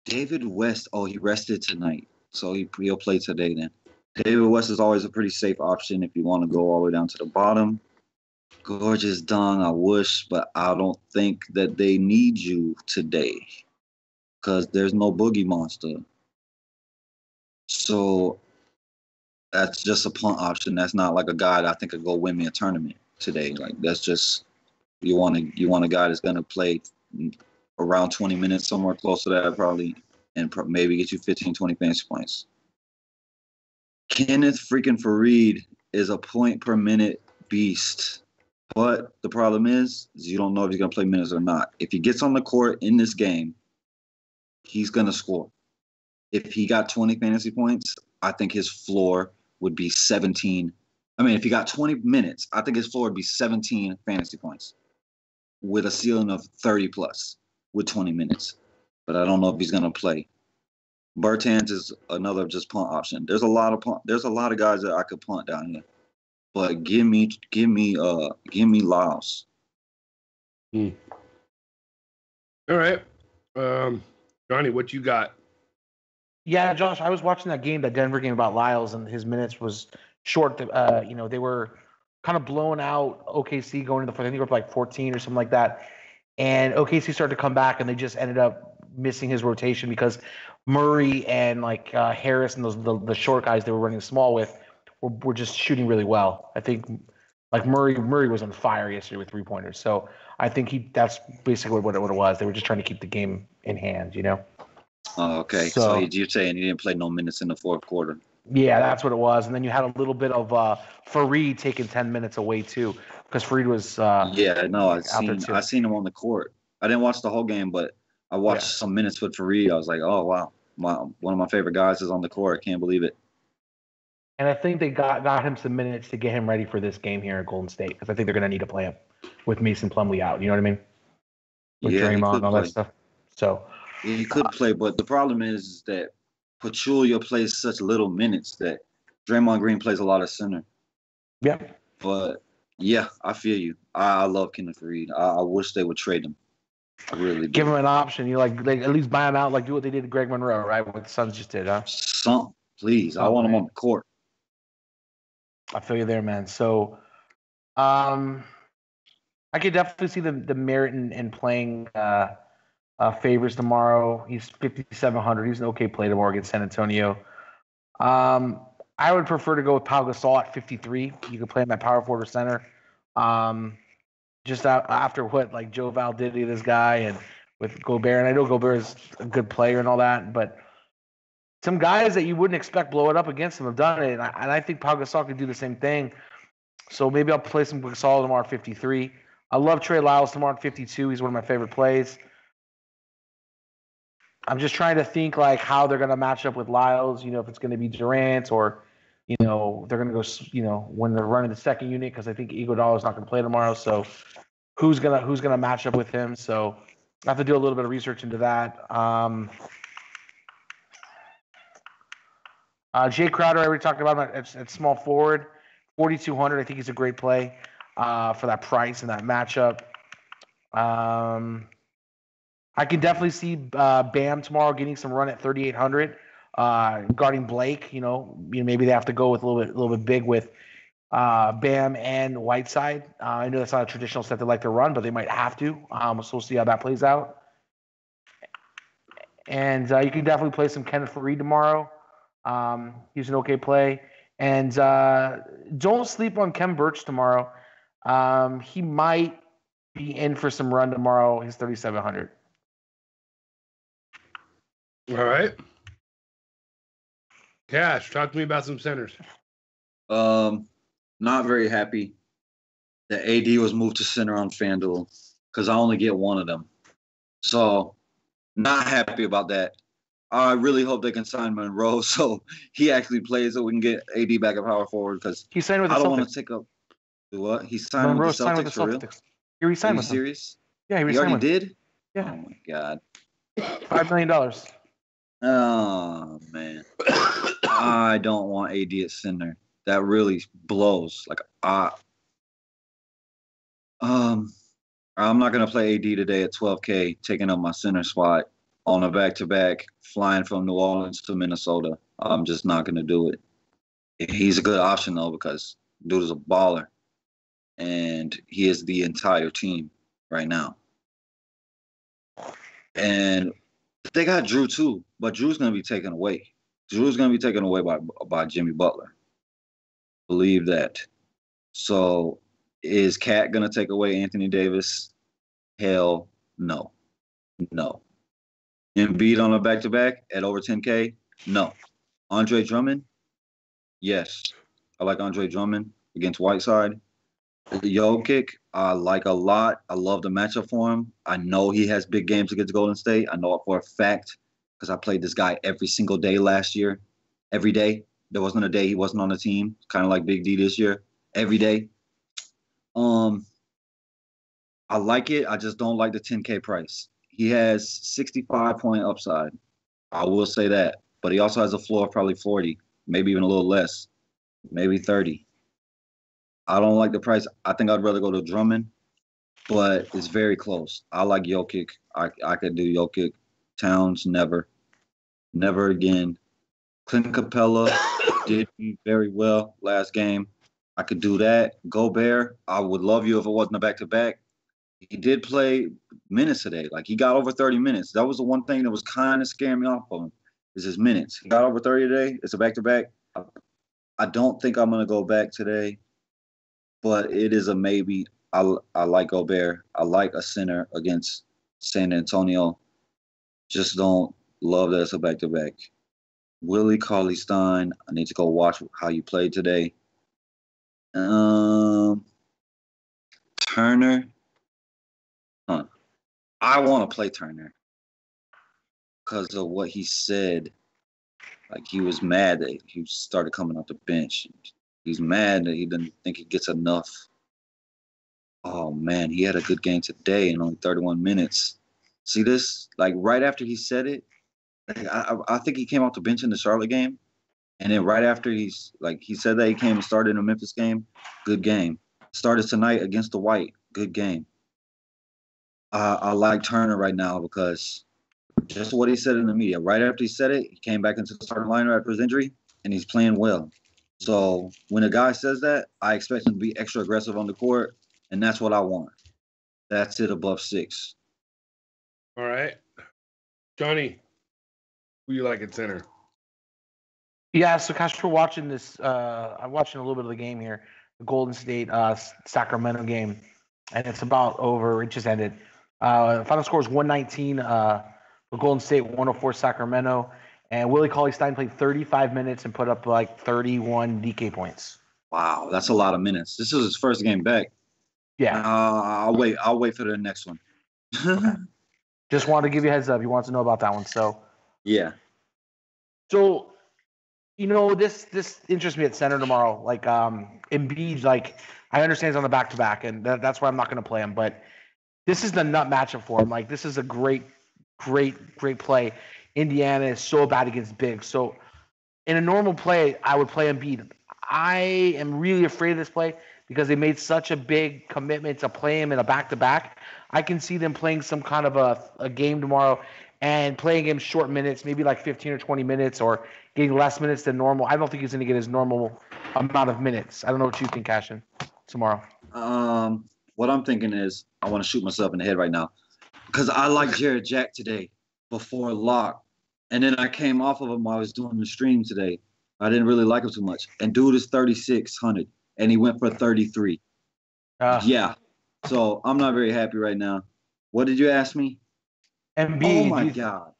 David West. Oh, he rested tonight, so he'll play today then. David West is always a pretty safe option if you want to go all the way down to the bottom. Gorgeous Dong, I wish, but I don't think that they need you today because there's no Boogie Monster. So that's just a punt option. That's not like a guy that I think could go win me a tournament today. That's just you want a guy that's gonna play around 20 minutes, somewhere close to that probably, and maybe get you 15, 20 fantasy points. Kenneth freaking Fareed is a point per minute beast. But the problem is you don't know if he's going to play minutes or not. If he gets on the court in this game, he's going to score. If he got 20 fantasy points, I think his floor would be 17. If he got 20 minutes, I think his floor would be 17 fantasy points with a ceiling of 30 plus with 20 minutes. But I don't know if he's going to play. Bertans is another just punt option. There's a lot of guys that I could punt down here. But give me Lyles. All right. Johnny, what you got? Yeah, Josh, I was watching that Denver game about Lyles, and his minutes was short. They were kind of blowing out OKC going into the fourth. I think they were like 14 or something like that. And OKC started to come back, and they just ended up missing his rotation because Murray and Harris and the short guys they were running small with were just shooting really well. I think Like Murray was on fire yesterday with 3-pointers. So I think that's basically what it was. They were just trying to keep the game in hand, you know. Oh, okay. So you're saying he didn't play no minutes in the fourth quarter? Yeah, that's what it was. And then you had a little bit of Fareed taking 10 minutes away too, because Fareed was I seen him on the court. I didn't watch the whole game, but I watched some minutes with Fareed. I was like, oh wow, one of my favorite guys is on the court. I can't believe it. And I think they got him some minutes to get him ready for this game here at Golden State, because I think they're going to need to play him with Mason Plumlee out. You know what I mean? With Draymond and all that stuff. So he could play, but the problem is that Pachulia plays such little minutes that Draymond Green plays a lot of center. Yeah. But yeah, I feel you. I love Kenneth Fareed. I wish they would trade him. I really do. Give him an option. You like at least buy him out, like do what they did to Greg Monroe, right? What the Suns just did, huh? Please. I want him on the court. I feel you there, man. So I could definitely see the merit in playing Favors tomorrow. He's 5,700. He's an okay play tomorrow against San Antonio. I would prefer to go with Pau Gasol at 53. You can play him at power forward or center. Just after what like Joe Val did to this guy and with Gobert, and I know Gobert is a good player and all that, but some guys that you wouldn't expect blow it up against him have done it, and I think Pau Gasol could do the same thing. So maybe I'll play some Gasol tomorrow at 53. I love Trey Lyles tomorrow at 52. He's one of my favorite plays. I'm just trying to think like how they're going to match up with Lyles, you know, if it's going to be Durant or, you know, they're going to go, you know, when they're running the second unit, because I think Iguodala is not going to play tomorrow. So who's gonna match up with him? So I have to do a little bit of research into that. Jay Crowder, I already talked about him at small forward, 4,200. I think he's a great play for that price and that matchup. I can definitely see Bam tomorrow getting some run at 3,800. Guarding Blake, you know, maybe they have to go with a little bit big with Bam and Whiteside. I know that's not a traditional set they like to run, but they might have to. So we'll see how that plays out. And you can definitely play some Kenneth Fareed tomorrow. He's an okay play. And don't sleep on Kem Birch tomorrow. He might be in for some run tomorrow. He's 3,700. All right. Cash, talk to me about some centers. Not very happy that AD was moved to center on FanDuel because I only get one of them. So, not happy about that. I really hope they can sign Monroe so he actually plays so we can get AD back at power forward because he signed with the Celtics. I don't want to take up what? He signed Monroe with the Celtics, signed with the for real? He re-signed with them. Serious? Yeah, he already did? Yeah. Oh my God. $5 million. Oh man. I don't want AD at center. That really blows. Like I'm not gonna play AD today at 12K, taking up my center spot on a back-to-back, flying from New Orleans to Minnesota. I'm just not gonna do it. He's a good option though because dude is a baller, and he is the entire team right now. And they got Drew too, but Drew's gonna be taken away. Drew's gonna be taken away by Jimmy Butler. Believe that. So is Cat gonna take away Anthony Davis? Hell no. No. Embiid on a back-to-back at over 10K? No. Andre Drummond? Yes. I like Andre Drummond against Whiteside. Jokic, I like a lot. I love the matchup for him. I know he has big games against Golden State. I know it for a fact because I played this guy every single day last year. Every day. There wasn't a day he wasn't on the team. Kind of like Big D this year. Every day. I like it. I just don't like the 10K price. He has 65-point upside. I will say that. But he also has a floor of probably 40, maybe even a little less, maybe 30. I don't like the price. I think I'd rather go to Drummond, but it's very close. I like Jokic. I could do Jokic. Towns, never. Never again. Clint Capella did very well last game. I could do that. Gobert, I would love you if it wasn't a back-to-back. He did play minutes today. Like, he got over 30 minutes. That was the one thing that was kind of scaring me off of him, is his minutes. He got over 30 today. It's a back-to-back. I don't think I'm going to go back today. but it is a maybe. I like Gobert. I like a center against San Antonio. Just don't love that it's a back-to-back. Willie Cauley-Stein, I need to go watch how you played today. Turner. I want to play Turner because of what he said. Like, he was mad that he started coming off the bench. He's mad that he didn't think he gets enough. Oh, man, he had a good game today in only 31 minutes. See this? Like, right after he said it, like, I think he came off the bench in the Charlotte game. And then right after he said that he came and started in the Memphis game, good game. Started tonight against the White, good game. I like Turner right now because just what he said in the media. Right after he said it, he came back into the starting lineup after his injury, and he's playing well. So when a guy says that, I expect him to be extra aggressive on the court, and that's what I want. That's it above 6. All right. Johnny, who you like at center? Yeah, so Cash, we're watching this. I'm watching a little bit of the game here, the Golden State Sacramento game, and it's about over. It just ended. Final score is 119 for Golden State, 104 Sacramento, and Willie Cauley-Stein played 35 minutes and put up like 31 DK points. Wow, that's a lot of minutes. This is his first game back. Yeah. I'll wait for the next one. Okay. Just wanted to give you a heads up. You want to know about that one, so yeah. So, this interests me at center tomorrow. Like, Embiid, like, I understand he's on the back-to-back, and that's why I'm not going to play him. But this is the nut matchup for him. Like, this is a great play. Indiana is so bad against big. So, in a normal play, I would play Embiid. I am really afraid of this play because they made such a big commitment to play him in a back-to-back. I can see them playing some kind of a game tomorrow and playing him short minutes, maybe like 15 or 20 minutes, or getting less minutes than normal. I don't think he's going to get his normal amount of minutes. I don't know what you think, Cashin, tomorrow. What I'm thinking is I want to shoot myself in the head right now because I like Jared Jack today before lock. And then I came off of him while I was doing the stream today. I didn't really like him too much. And dude is 3,600, and he went for 33. Yeah. So I'm not very happy right now. What did you ask me? Embiid, oh, my God.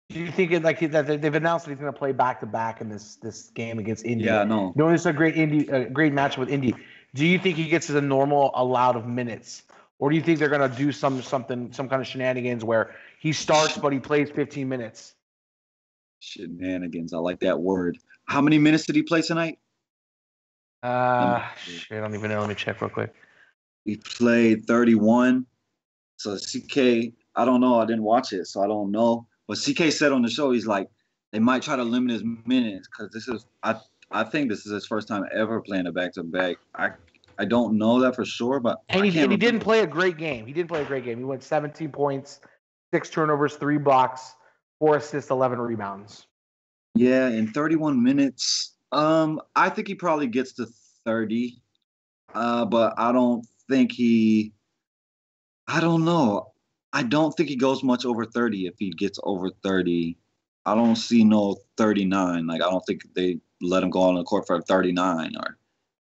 Do you think that they've announced that he's going to play back-to-back in this game against Indy? Yeah, no. Knowing it's a great matchup with Indy, do you think he gets his normal allowed of minutes? Or do you think they're going to do some kind of shenanigans where he starts but he plays 15 minutes? Shenanigans. I like that word. How many minutes did he play tonight? I don't even know. Let me check real quick. He played 31. So CK, I don't know. I didn't watch it, so I don't know. But CK said on the show, he's like, they might try to limit his minutes because I think this is his first time ever playing a back-to-back. I don't know that for sure, but he didn't play a great game. He went 17 points, 6 turnovers, 3 blocks, 4 assists, 11 rebounds. Yeah, in 31 minutes, I think he probably gets to 30, but I don't think I don't know. I don't think he goes much over 30 if he gets over 30. I don't see no 39. Like, I don't think they let him go on the court for 39 or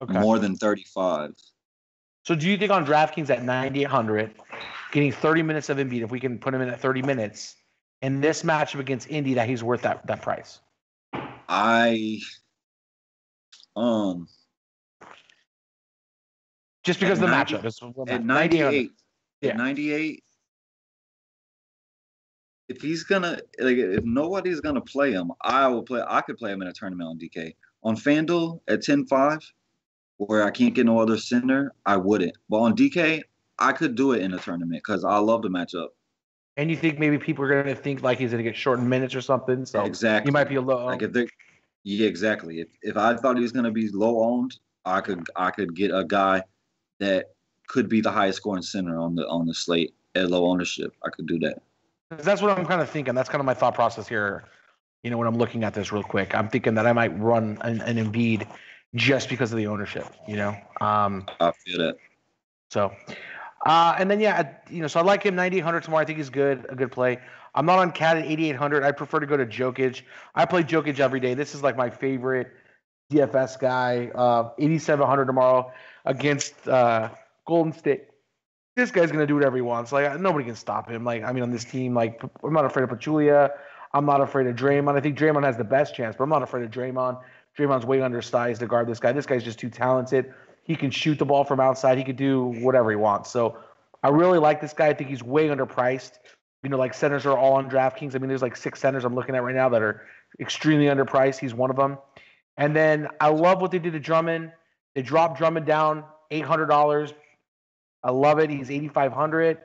more than 35. So do you think on DraftKings at 9,800, getting 30 minutes of Embiid, if we can put him in at 30 minutes, in this matchup against Indy, that he's worth that price? Just because of the matchup. At 98. Yeah. At 98. If he's gonna if nobody's gonna play him, I could play him in a tournament on DK. On FanDuel at 10-5, where I can't get no other center, I wouldn't. But on DK, I could do it in a tournament because I love the matchup. And you think maybe people are gonna think like he's gonna get shortened minutes or something? So exactly. He might be a low. Like exactly. If I thought he was gonna be low owned, I could get a guy that could be the highest scoring center on the slate at low ownership. I could do that. That's what I'm kind of thinking. That's kind of my thought process here. When I'm looking at this real quick, I'm thinking that I might run an Embiid just because of the ownership. I feel that. So, and then so I like him 9,800 tomorrow. I think he's good, a good play. I'm not on Cat at 8,800. I prefer to go to Jokic. I play Jokic every day. This is like my favorite DFS guy. 8,700 tomorrow against Golden State. This guy's gonna do whatever he wants. Like nobody can stop him. Like on this team, like I'm not afraid of Pachulia. I'm not afraid of Draymond. I think Draymond has the best chance, but I'm not afraid of Draymond. Draymond's way undersized to guard this guy. This guy's just too talented. He can shoot the ball from outside. He could do whatever he wants. So I really like this guy. I think he's way underpriced. Like centers are all on DraftKings. There's like 6 centers I'm looking at right now that are extremely underpriced. He's one of them. And then I love what they did to Drummond. They dropped Drummond down $800. I love it. He's 8,500.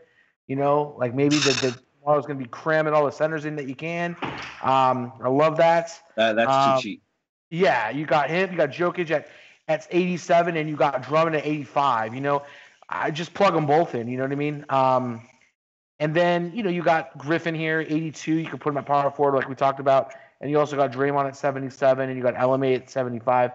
Like maybe tomorrow's going to be cramming all the centers in that you can. I love that. That's too cheap. Yeah, you got him. You got Jokic at 87, and you got Drummond at 85. I just plug them both in. You know what I mean? And then you got Griffin here, 82. You can put him at power forward, like we talked about. And you also got Draymond at 77, and you got LMA at 75.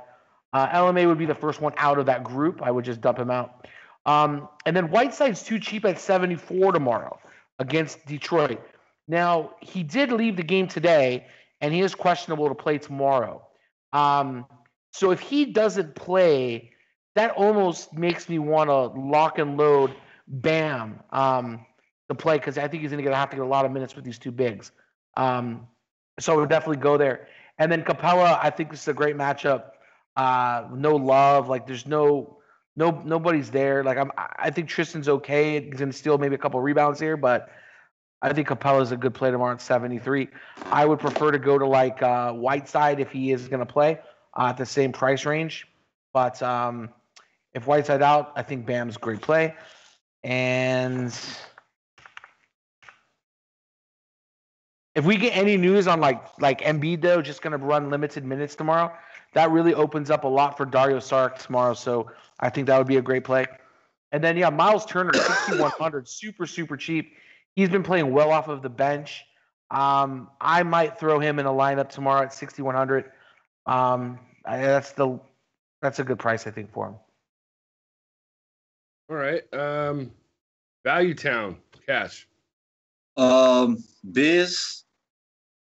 LMA would be the first one out of that group. I would just dump him out. And then Whiteside's too cheap at 74 tomorrow against Detroit. Now, he did leave the game today, and he is questionable to play tomorrow. So if he doesn't play, that almost makes me want to lock and load Bam to play because I think he's going to have to get a lot of minutes with these two bigs. So I would definitely go there. And then Capella, I think this is a great matchup. No love. Like there's nobody's there. Like I think Tristan's okay. He's gonna steal maybe a couple rebounds here, but I think Capella's a good play tomorrow at 73. I would prefer to go to like Whiteside if he is gonna play at the same price range. But if Whiteside out, I think Bam's a great play. And if we get any news on like Embiid though, just gonna run limited minutes tomorrow, that really opens up a lot for Dario Saric tomorrow. So I think that would be a great play. And then Miles Turner, 6,100, super super cheap. He's been playing well off of the bench. I might throw him in a lineup tomorrow at 6,100. That's a good price I think for him. All right, Value Town Cash. Biz.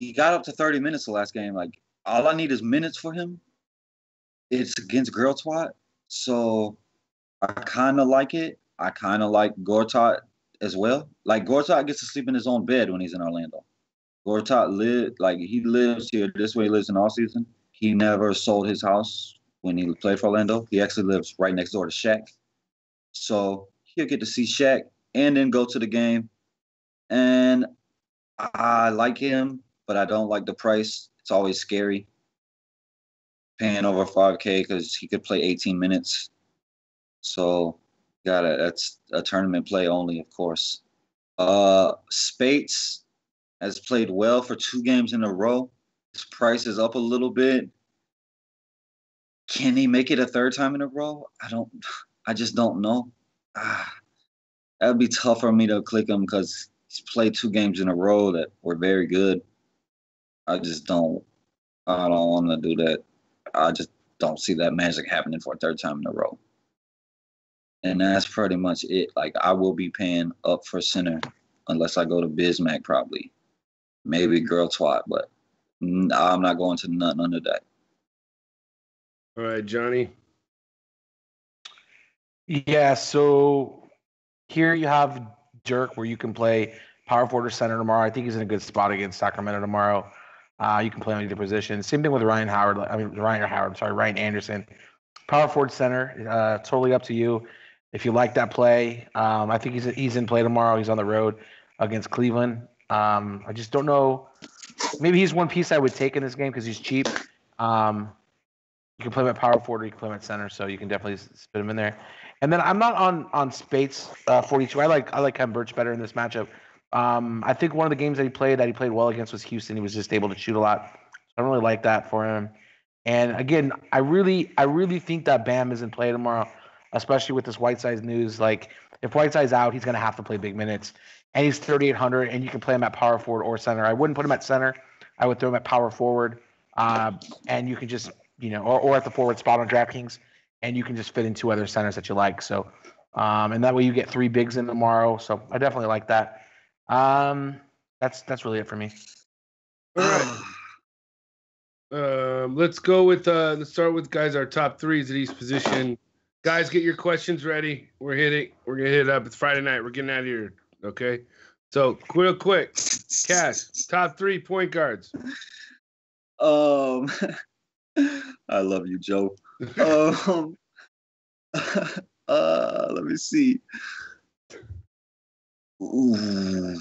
He got up to 30 minutes the last game. Like, all I need is minutes for him. It's against Girl Twat. So, I kind of like it. I kind of like Gortat as well. Like, Gortat gets to sleep in his own bed when he's in Orlando. Gortat he lives here. This way he lives in all season. He never sold his house when he played for Orlando. He actually lives right next door to Shaq. So, he'll get to see Shaq and then go to the game. And I like him, but I don't like the price. It's always scary paying over $5K because he could play 18 minutes. So that's a tournament play only, of course. Spates has played well for 2 games in a row. His price is up a little bit. Can he make it a third time in a row? I just don't know. That would be tough for me to click him because he's played 2 games in a row that were very good. I don't want to do that. I just don't see that magic happening for a third time in a row. And that's pretty much it. Like, I will be paying up for center unless I go to Bismack probably. Maybe Girl Twat, but I'm not going to nothing under that. All right, Johnny. Yeah, so here you have Dirk where you can play power forward or center tomorrow. I think he's in a good spot against Sacramento tomorrow. You can play on either position. Same thing with Ryan Anderson. Power forward center, totally up to you. If you like that play, I think he's in play tomorrow. He's on the road against Cleveland. I just don't know. Maybe he's one piece I would take in this game because he's cheap. You can play him at power forward or you can play him at center, so you can definitely spit him in there. And then I'm not on Spates 42. I like Ken Birch better in this matchup. I think one of the games that he played well against was Houston. He was just able to shoot a lot. I don't really like that for him. And again, I really think that Bam is in play tomorrow, especially with this Whiteside news. Like, if Whiteside's out, he's going to have to play big minutes. And he's 3,800, and you can play him at power forward or center. I wouldn't put him at center. I would throw him at power forward. And you can just, or at the forward spot on DraftKings, and you can just fit in 2 other centers that you like. So, and that way you get 3 bigs in tomorrow. So I definitely like that. That's really it for me. All right. Let's go with let's start with guys our top threes at each position. Guys, get your questions ready. We're gonna hit it up. It's Friday night. We're getting out of here. Okay. So real quick, Cash, top 3 point guards. I love you, Joe. Let me see. Ooh,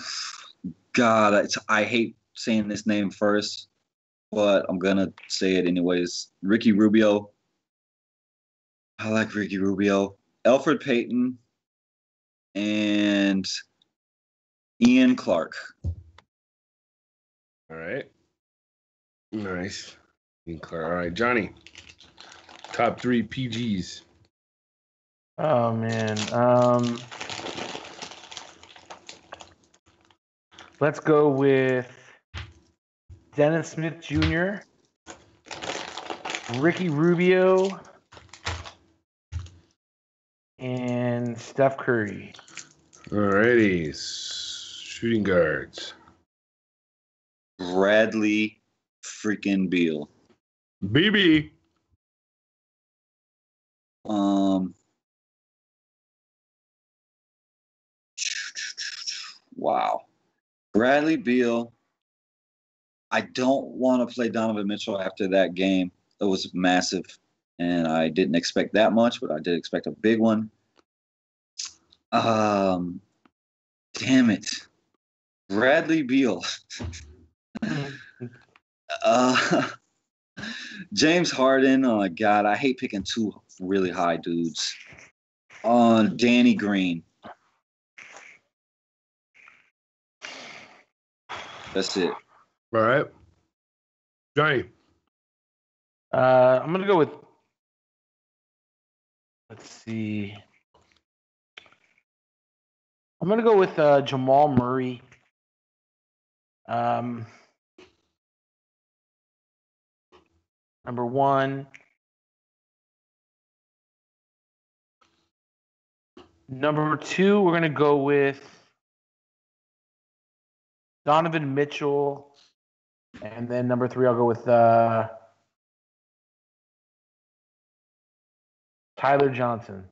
God, I hate saying this name first, but I'm gonna say it anyways. Ricky Rubio. I like Ricky Rubio. Elfrid Payton and Ian Clark. All right. Nice. All right, Johnny. Top 3 PGs. Oh man. Let's go with Dennis Smith Jr., Ricky Rubio, and Steph Curry. All righty. Shooting guards. Bradley freaking Beal. BB. Wow. Bradley Beal. I don't want to play Donovan Mitchell after that game. It was massive, and I didn't expect that much, but I did expect a big one. Damn it. Bradley Beal. James Harden. Oh my God, I hate picking 2 really high dudes. Danny Green. That's it. All right. Johnny. I'm gonna go with. Let's see. I'm gonna go with Jamal Murray. Number 1. Number 2, we're gonna go with Donovan Mitchell, and then number 3, I'll go with Tyler Johnson.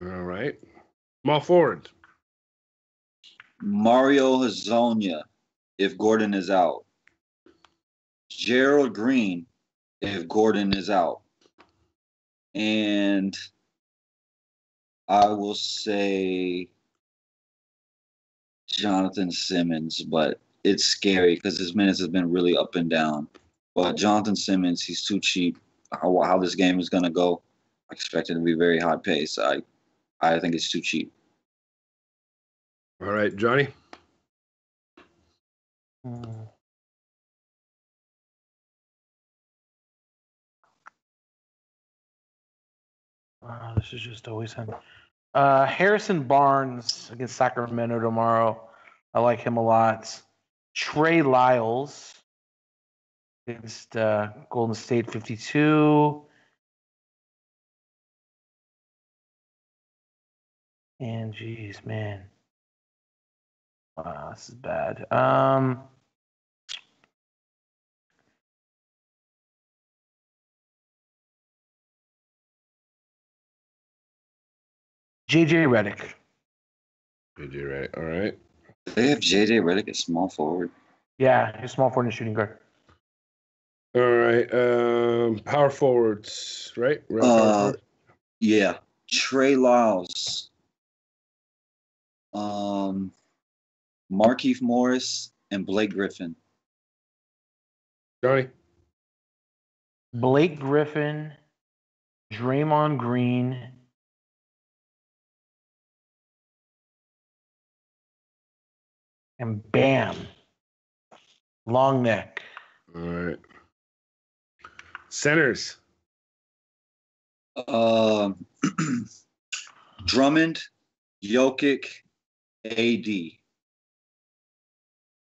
All right. Small forwards. Mario Hezonja, if Gordon is out. Gerald Green, if Gordon is out. And I will say Jonathan Simmons, but it's scary because his minutes has been really up and down. But Jonathan Simmons, he's too cheap. How this game is going to go, I expect it to be very high pace. I think it's too cheap. All right, Johnny. This is just always him. Harrison Barnes against Sacramento tomorrow. I like him a lot. Trey Lyles against Golden State 52. And geez, man. Wow, this is bad. JJ Redick. JJ Redick. All right. They have JJ Redick at small forward. Yeah, he's small forward and shooting guard. All right. Power forwards, right? Power forwards? Yeah. Trey Lyles. Markieff Morris and Blake Griffin. Johnny. Blake Griffin, Draymond Green, and Bam. Long neck. All right. Centers. Drummond, Jokic, AD.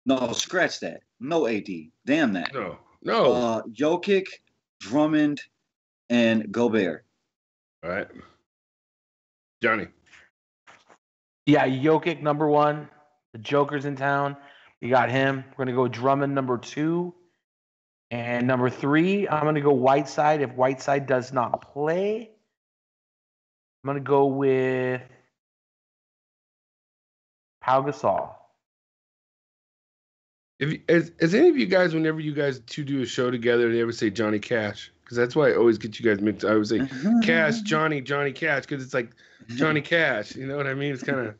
No, scratch that. No AD. Damn that. No. Jokic, Drummond, and Gobert. All right. Johnny. Yeah, Jokic number 1. The Joker's in town. You got him. We're gonna go Drummond number 2, And number 3, I'm going to go Whiteside. If Whiteside does not play, I'm going to go with Pau Gasol. As any of you guys, whenever you guys two do a show together, they ever say Johnny Cash? Because that's why I always get you guys mixed. I always say Cash, Johnny Cash, because it's like Johnny Cash. You know what I mean? It's kind of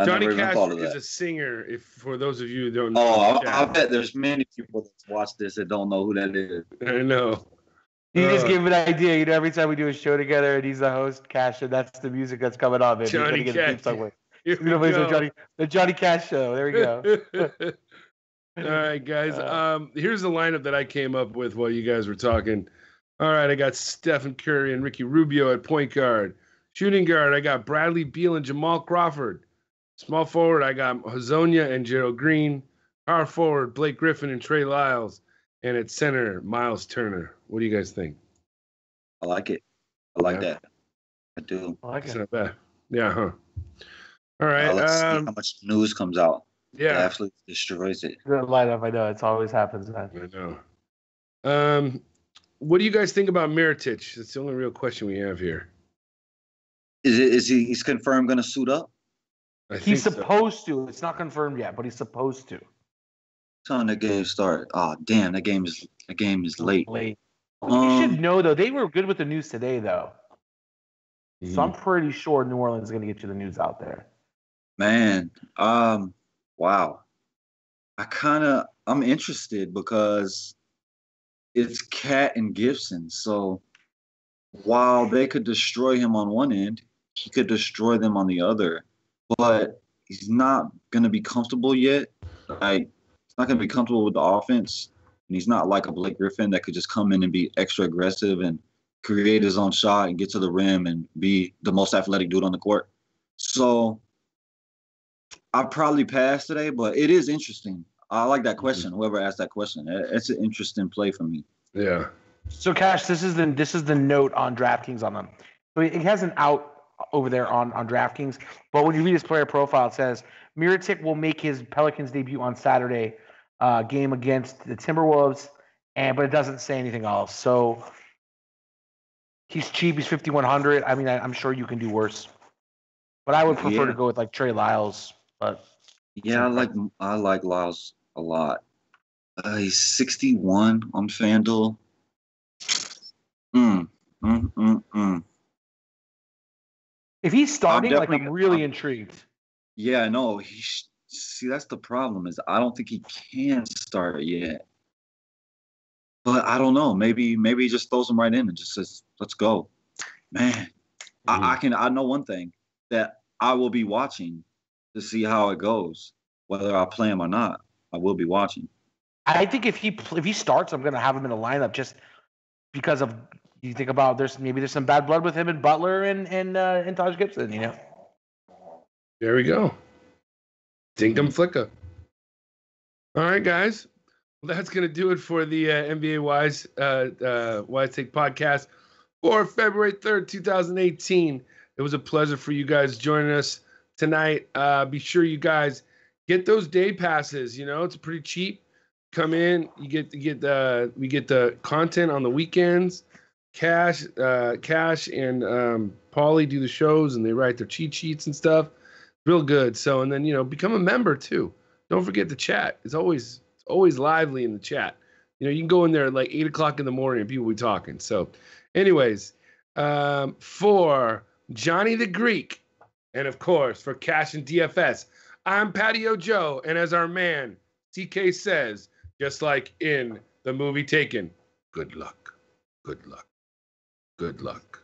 Johnny Cash is a singer. If for those of you who don't know, I bet there's many people that watch this that don't know who that is. I know. You just give him an idea. You know, every time we do a show together and he's the host, Cash, and that's the music that's coming on. Baby. Johnny Cash. The Johnny Cash show. There we go. All right, guys. Here's the lineup that I came up with while you guys were talking. All right, I got Stephen Curry and Ricky Rubio at point guard. Shooting guard, I got Bradley Beal and Jamal Crawford. Small forward, I got Hazonia and Gerald Green. Power forward, Blake Griffin and Trey Lyles. And at center, Miles Turner. What do you guys think? I like it. I like that. I do. I like It's it. not bad. Yeah, huh? All right. Let's see how much news comes out. Yeah. It absolutely destroys it. Good lineup. I know. It always happens, man. I know. What do you guys think about Mirotic? That's the only real question we have here. He's confirmed going to suit up? He's supposed to. It's not confirmed yet, but he's supposed to. Time the game start. Oh, damn! The game is late. You should know though. They were good with the news today, though. So I'm pretty sure New Orleans is going to get you the news out there. Man, wow. I'm interested because it's Cat and Gibson. So while they could destroy him on one end, he could destroy them on the other. But he's not going to be comfortable yet. Like, he's not going to be comfortable with the offense. And he's not like a Blake Griffin that could just come in and be extra aggressive and create his own shot and get to the rim and be the most athletic dude on the court. So I'll probably pass today, but it is interesting. I like that question. Whoever asked that question, it's an interesting play for me. Yeah. So Cash, this is the note on DraftKings on them. So it has an out over there on DraftKings, but when you read his player profile, it says Mirotic will make his Pelicans debut on Saturday game against the Timberwolves, but it doesn't say anything else. So he's cheap. He's 5,100. I mean, I'm sure you can do worse, but I would prefer to go with like Trey Lyles. But yeah, I like Lyles a lot. He's 61 on FanDuel. If he's starting, I'm really intrigued. Yeah, I know. See, that's the problem is I don't think he can start yet. But I don't know. Maybe he just throws him right in and just says, "Let's go, man." I know one thing that I will be watching to see how it goes, whether I play him or not. I will be watching. I think if he starts, I'm going to have him in the lineup just because of you think about there's some bad blood with him and Butler and Taj Gibson, you know. There we go. Dinkum flicka. All right, guys. Well, that's going to do it for the NBA Wise Take podcast for February 3rd, 2018. It was a pleasure for you guys joining us tonight. Be sure you guys get those day passes. You know, it's pretty cheap. Come in, we get the content on the weekends. Cash and Paulie do the shows and they write their cheat sheets and stuff. Real good. So, and then, become a member too. Don't forget the chat. It's always lively in the chat. You can go in there at like 8:00 in the morning and people will be talking. So anyways, for Johnny the Greek, and of course for CashinDFS, I'm Patio Joe. And as our man TK says, just like in the movie Taken, good luck, good luck, good luck.